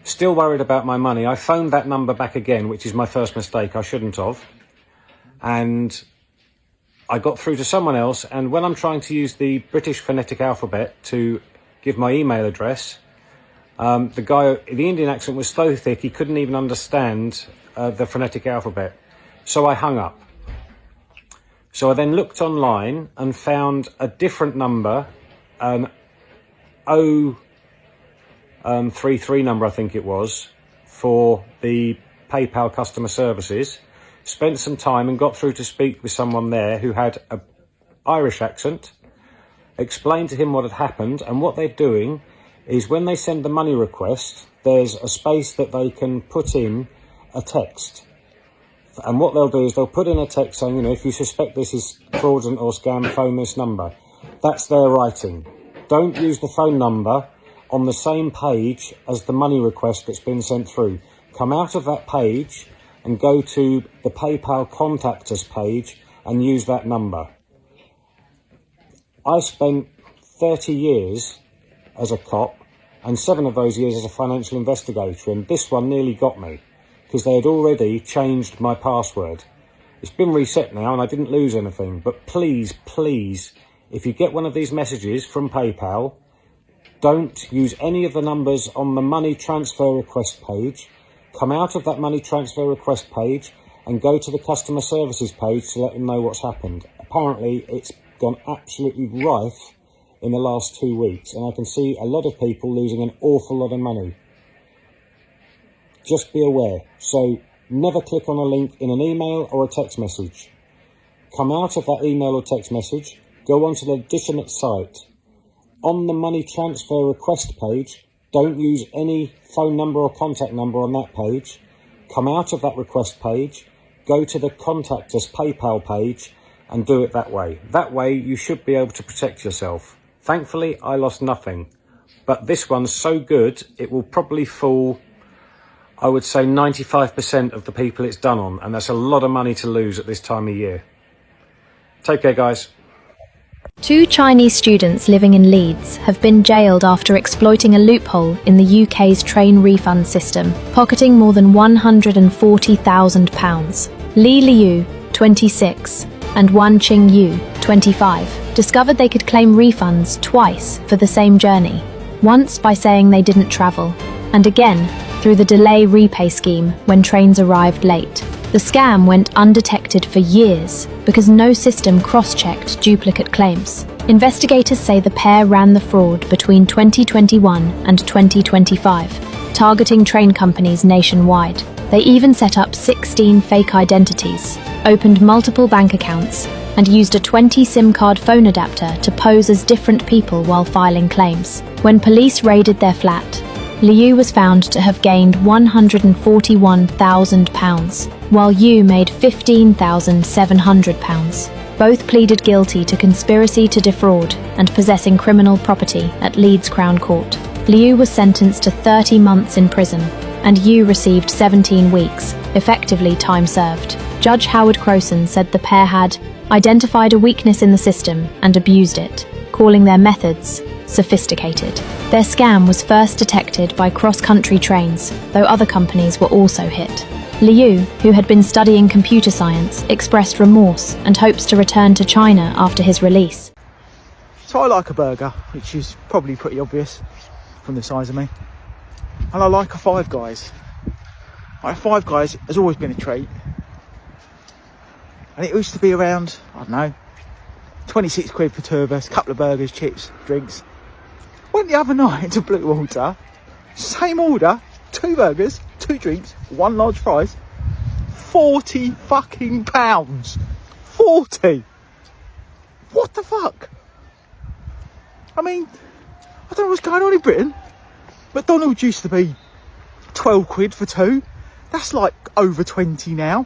Still worried about my money. I phoned that number back again, which is my first mistake. I shouldn't have. And I got through to someone else. And when I'm trying to use the British phonetic alphabet to give my email address, the guy, the Indian accent was so thick he couldn't even understand the phonetic alphabet. So I hung up. So I then looked online and found a different number, an 033 number I think it was, for the PayPal customer services. Spent some time and got through to speak with someone there who had an Irish accent, explained to him what had happened, and what they're doing is when they send the money request, there's a space that they can put in a text. And what they'll do is they'll put in a text saying, you know, if you suspect this is fraudulent or scam, phone this number. That's their writing. Don't use the phone number on the same page as the money request that's been sent through. Come out of that page and go to the PayPal Contact Us page and use that number. I spent 30 years as a cop and 7 of those years as a financial investigator, and this one nearly got me because they had already changed my password. It's been reset now and I didn't lose anything, but please, please, if you get one of these messages from PayPal, don't use any of the numbers on the money transfer request page. Come out of that money transfer request page and go to the customer services page to let them know what's happened. Apparently it's gone absolutely rife in the last 2 weeks, and I can see a lot of people losing an awful lot of money. Just be aware. So never click on a link in an email or a text message. Come out of that email or text message, go onto the legitimate site. on the money transfer request page, don't use any phone number or contact number on that page. Come out of that request page, go to the contact us PayPal page and do it that way. That way you should be able to protect yourself. Thankfully, I lost nothing. But this one's so good, it will probably fool, I would say, 95% of the people it's done on. And that's a lot of money to lose at this time of year. Take care, guys. 2 Chinese students living in Leeds have been jailed after exploiting a loophole in the UK's train refund system, pocketing more than £140,000. Li Liu, 26, and Wan Qing Yu, 25, discovered they could claim refunds twice for the same journey. Once by saying they didn't travel, and again through the delay repay scheme when trains arrived late. The scam went undetected for years because no system cross-checked duplicate claims. Investigators say the pair ran the fraud between 2021 and 2025, targeting train companies nationwide. They even set up 16 fake identities, opened multiple bank accounts, and used a 20 SIM card phone adapter to pose as different people while filing claims. When police raided their flat, Liu was found to have gained £141,000, while Yu made £15,700. Both pleaded guilty to conspiracy to defraud and possessing criminal property at Leeds Crown Court. Liu was sentenced to 30 months in prison, and Yu received 17 weeks, effectively time served. Judge Howard Crowson said the pair had identified a weakness in the system and abused it, calling their methods sophisticated. Their scam was first detected by cross-country trains, though other companies were also hit. Liu, who had been studying computer science, expressed remorse and hopes to return to China after his release. So I like a burger, which is probably pretty obvious from the size of me. And I like a Five Guys. Like, Five Guys has always been a treat. And it used to be around, I don't know, 26 quid for 2 of us, couple of burgers, chips, drinks. Went the other night to Blue Water, same order, 2 burgers, 2 drinks, 1 large fries, £40 fucking pounds. 40! What the fuck? I mean, I don't know what's going on in Britain. McDonald's used to be 12 quid for 2. That's like over 20 now.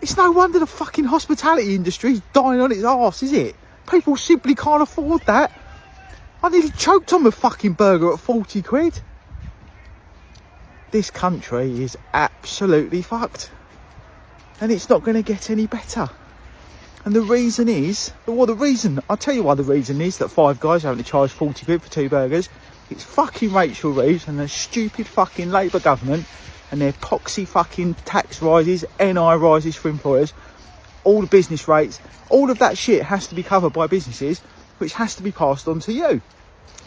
It's no wonder the fucking hospitality industry is dying on its arse, is it? People simply can't afford that. I nearly choked on my fucking burger at 40 quid. This country is absolutely fucked. And it's not going to get any better. And the reason is, I'll tell you why the reason is that Five Guys are having to charge 40 quid for 2 burgers. It's fucking Rachel Reeves and the stupid fucking Labour government and their poxy fucking tax rises, NI rises for employers, all the business rates, all of that shit has to be covered by businesses, which has to be passed on to you.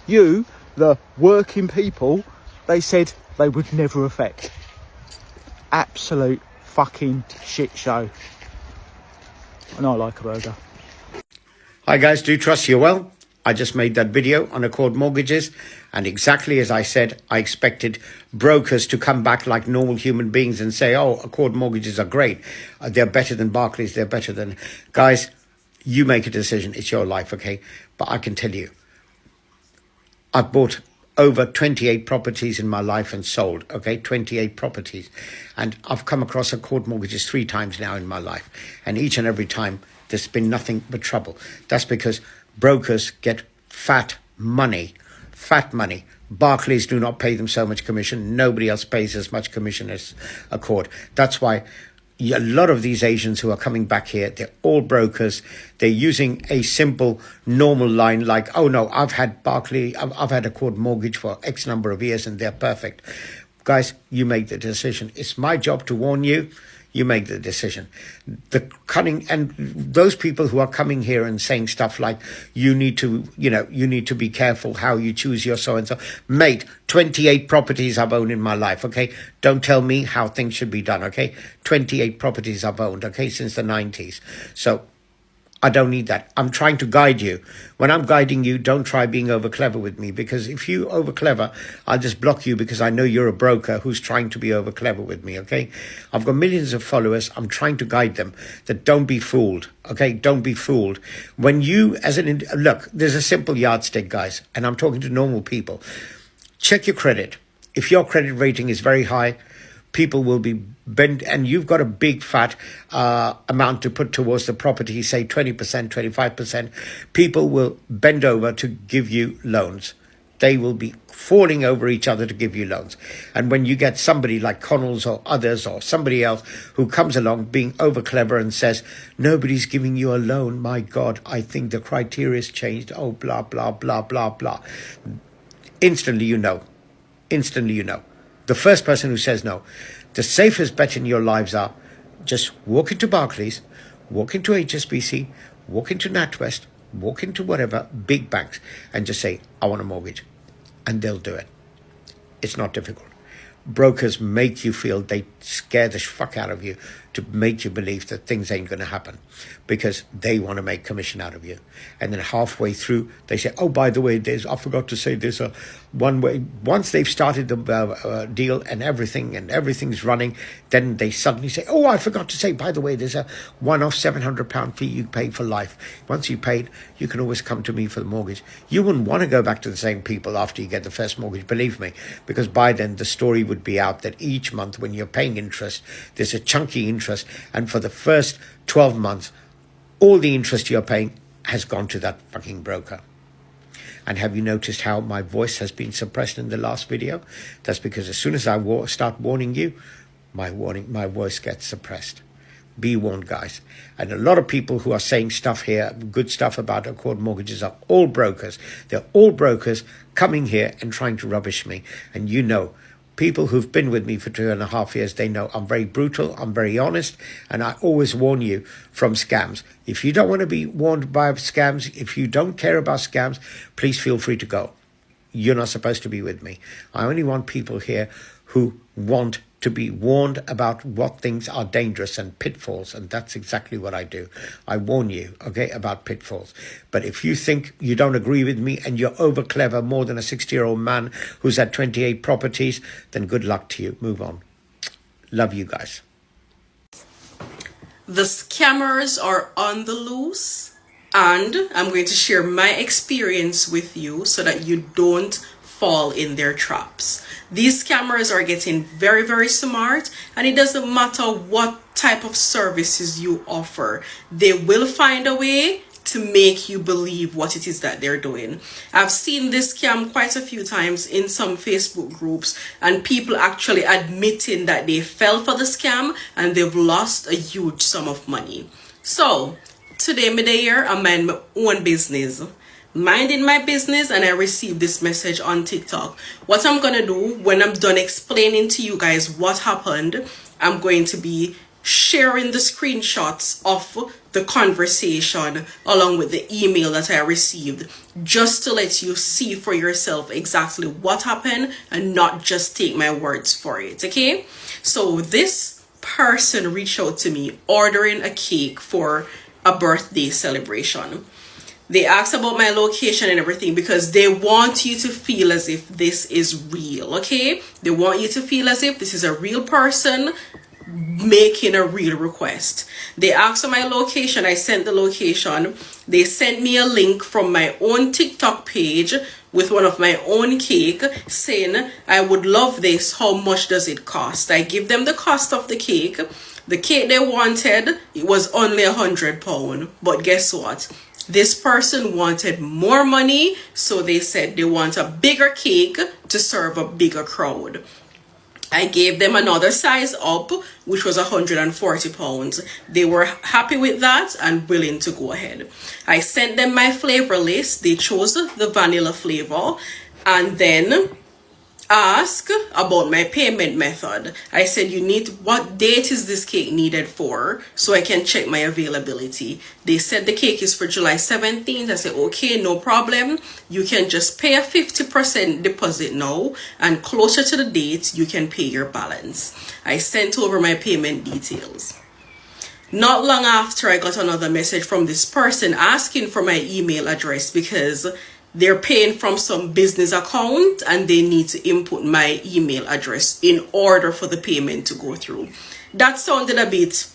You, the working people, they said they would never affect. Absolute fucking shit show. And I like a burger. Hi guys, do trust you're well. I just made that video on Accord Mortgages, and exactly as I said, I expected brokers to come back like normal human beings and say, oh, Accord Mortgages are great. They're better than Barclays. They're better than... Guys, you make a decision. It's your life, okay? But I can tell you, I've bought over 28 properties in my life and sold, okay? 28 properties. And I've come across Accord Mortgages 3 times now in my life. And each and every time, there's been nothing but trouble. That's because brokers get fat money. Barclays do not pay them so much commission. Nobody else pays as much commission as Accord. That's why a lot of these agents who are coming back here, they're all brokers. They're using a simple, normal line like, oh no, I've had Barclays, I've had Accord Mortgage for X number of years and they're perfect. Guys, you make the decision. It's my job to warn you. You make the decision. The cunning and those people who are coming here and saying stuff like, you need to be careful how you choose your so-and-so. Mate, 28 properties I've owned in my life, okay? Don't tell me how things should be done, okay? 28 properties I've owned, okay, since the 90s. So I don't need that. I'm trying to guide you. When I'm guiding you, don't try being over clever with me, because if you over clever, I'll just block you because I know you're a broker who's trying to be over clever with me, okay? I've got millions of followers. I'm trying to guide them that don't be fooled, okay? Don't be fooled. When you, look, there's a simple yardstick, guys, and I'm talking to normal people. Check your credit. If your credit rating is very high, people will be bent, and you've got a big fat amount to put towards the property, say 20%, 25%. People will bend over to give you loans. They will be falling over each other to give you loans. And when you get somebody like Connells or others or somebody else who comes along being over clever and says, nobody's giving you a loan, my God, I think the criteria's changed, oh, blah, blah, blah, blah, blah. Instantly you know. Instantly you know. The first person who says no. The safest bet in your lives are just walk into Barclays, walk into HSBC, walk into NatWest, walk into whatever, big banks, and just say, I want a mortgage. And they'll do it. It's not difficult. Brokers make you feel, they scare the fuck out of you to make you believe that things ain't going to happen because they want to make commission out of you. And then halfway through, they say, oh, by the way, I forgot to say there's a one way. Once they've started the deal and everything's running, then they suddenly say, oh, I forgot to say, by the way, there's a one-off £700 fee you pay for life. Once you paid, you can always come to me for the mortgage. You wouldn't want to go back to the same people after you get the first mortgage, believe me, because by then the story would be out that each month when you're paying interest, there's a chunky interest, and for the first 12 months, all the interest you're paying has gone to that fucking broker. And have you noticed how my voice has been suppressed in the last video? That's because as soon as I start warning you, my voice gets suppressed. Be warned, guys. And a lot of people who are saying stuff here, good stuff about Accord mortgages, are all brokers. They're all brokers coming here and trying to rubbish me. And you know, people who've been with me for 2.5 years, they know I'm very brutal, I'm very honest, and I always warn you from scams. If you don't want to be warned by scams, if you don't care about scams, please feel free to go. You're not supposed to be with me. I only want people here who want to be warned about what things are dangerous and pitfalls, and that's exactly what I do. I warn you, okay, about pitfalls. But if you think you don't agree with me and you're over clever more than a 60-year-old man who's had 28 properties, then good luck to you. Move on. Love you guys. The scammers are on the loose, and I'm going to share my experience with you so that you don't fall in their traps. These scammers are getting very, very smart, and it doesn't matter what type of services you offer. They will find a way to make you believe what it is that they're doing. I've seen this scam quite a few times in some Facebook groups, and people actually admitting that they fell for the scam and they've lost a huge sum of money. So today, me there, I mind my own business. Minding my business, and I received this message on TikTok. What I'm gonna do when I'm done explaining to you guys what happened, I'm going to be sharing the screenshots of the conversation along with the email that I received, just to let you see for yourself exactly what happened and not just take my words for it. Okay, so this person reached out to me ordering a cake for a birthday celebration. They asked about my location and everything because they want you to feel as if this is real, okay? They want you to feel as if this is a real person making a real request. They asked for my location. I sent the location. They sent me a link from my own TikTok page with one of my own cake saying, I would love this. How much does it cost? I give them the cost of the cake. The cake they wanted, it was only £100. But guess what? This person wanted more money, so they said they want a bigger cake to serve a bigger crowd. I gave them another size up, which was £140. They were happy with that and willing to go ahead. I sent them my flavor list. They chose the vanilla flavor and then asked about my payment method. I said, what date is this cake needed for so I can check my availability. They said the cake is for July 17th. I said, okay, no problem. You can just pay a 50% deposit now, and closer to the date, you can pay your balance. I sent over my payment details. Not long after, I got another message from this person asking for my email address because they're paying from some business account and they need to input my email address in order for the payment to go through. That sounded a bit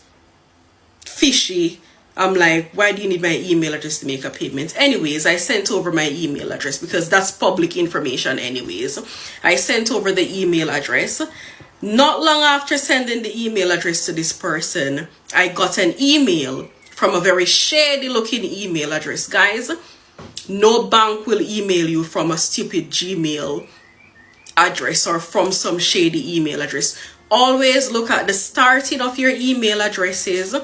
fishy. I'm like, why do you need my email address to make a payment? Anyways, I sent over my email address because that's public information anyways. I sent over the email address. Not long after sending the email address to this person, I got an email from a very shady looking email address. Guys, no bank will email you from a stupid Gmail address or from some shady email address. Always look at the starting of your email addresses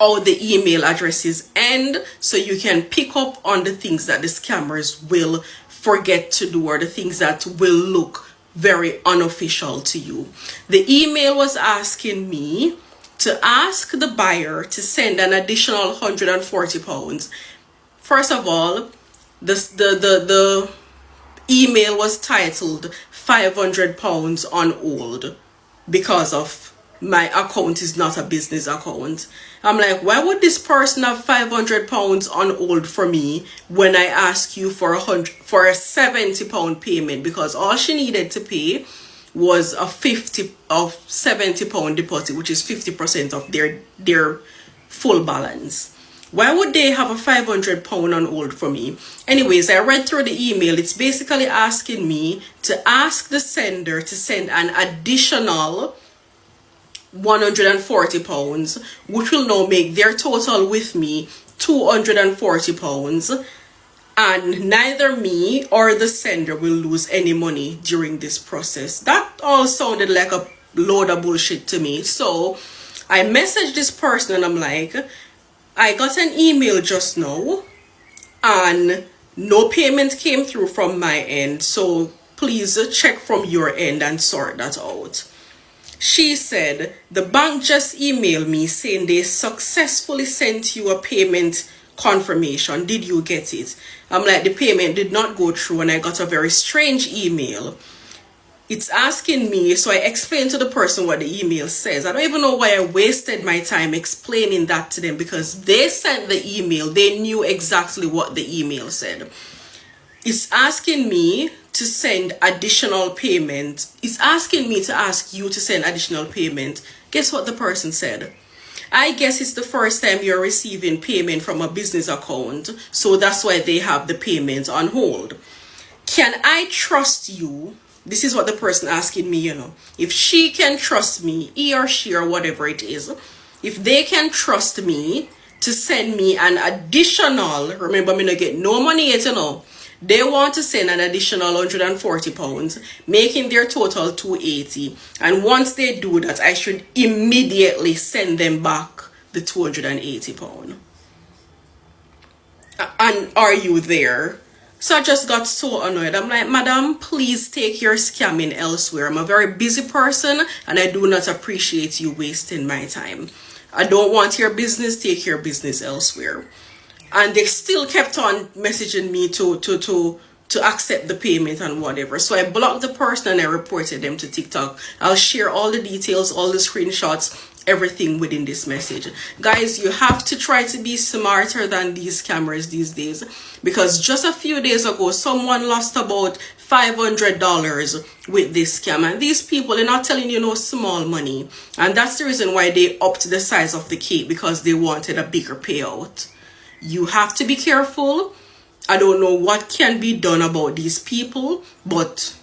or the email addresses end, so you can pick up on the things that the scammers will forget to do or the things that will look very unofficial to you. The email was asking me to ask the buyer to send an additional £140. First of all, the email was titled £500 on hold because of my account is not a business account. I'm like, why would this person have £500 on hold for me when I ask you for a £70 payment? Because all she needed to pay was a £70 deposit, which is 50% of their full balance. Why would they have a £500 on hold for me? Anyways, I read through the email. It's basically asking me to ask the sender to send an additional £140, which will now make their total with me £240, and neither me or the sender will lose any money during this process. That all sounded like a load of bullshit to me. So I messaged this person and I'm like, I got an email just now and no payment came through from my end, so please check from your end and sort that out. She said, the bank just emailed me saying they successfully sent you a payment confirmation. Did you get it? I'm like, the payment did not go through, and I got a very strange email. It's asking me, so I explained to the person what the email says. I don't even know why I wasted my time explaining that to them, because they sent the email. They knew exactly what the email said. It's asking me to send additional payment. It's asking me to ask you to send additional payment. Guess what the person said? I guess it's the first time you're receiving payment from a business account, so that's why they have the payment on hold. Can I trust you? This is what the person asking me, if she can trust me, he or she or whatever it is, if they can trust me to send me an additional, remember me not get no money yet, they want to send an additional £140, making their total £280. And once they do that, I should immediately send them back the £280. And are you there? So I just got so annoyed. I'm like, madam, please take your scamming elsewhere. I'm a very busy person and I do not appreciate you wasting my time. I don't want your business. Take your business elsewhere. And they still kept on messaging me to accept the payment and whatever. So I blocked the person and I reported them to TikTok. I'll share all the details, all the screenshots, everything within this message. Guys, you have to try to be smarter than these scammers these days, because just a few days ago someone lost about $500 with this scam, and these people are not telling you no small money, and that's the reason why they upped the size of the cake, because they wanted a bigger payout. You have to be careful. I don't know what can be done about these people, but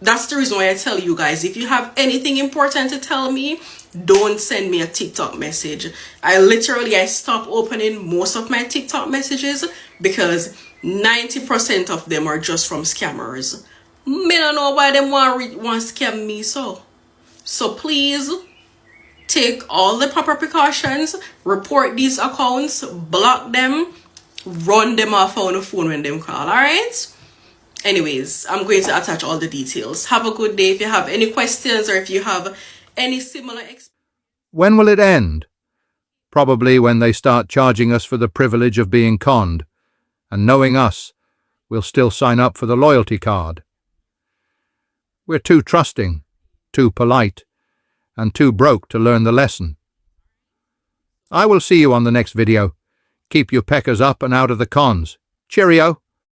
that's the reason why I tell you guys, if you have anything important to tell me, don't send me a TikTok message. I stopped opening most of my TikTok messages because 90% of them are just from scammers. Me don't know why they want scam me so. So please take all the proper precautions, report these accounts, block them, run them off on the phone when them call, alright? Anyways, I'm going to attach all the details. Have a good day. If you have any questions or if you have any similar experience. When will it end? Probably when they start charging us for the privilege of being conned, and knowing us, we'll still sign up for the loyalty card. We're too trusting, too polite, and too broke to learn the lesson. I will see you on the next video. Keep your peckers up and out of the cons. Cheerio!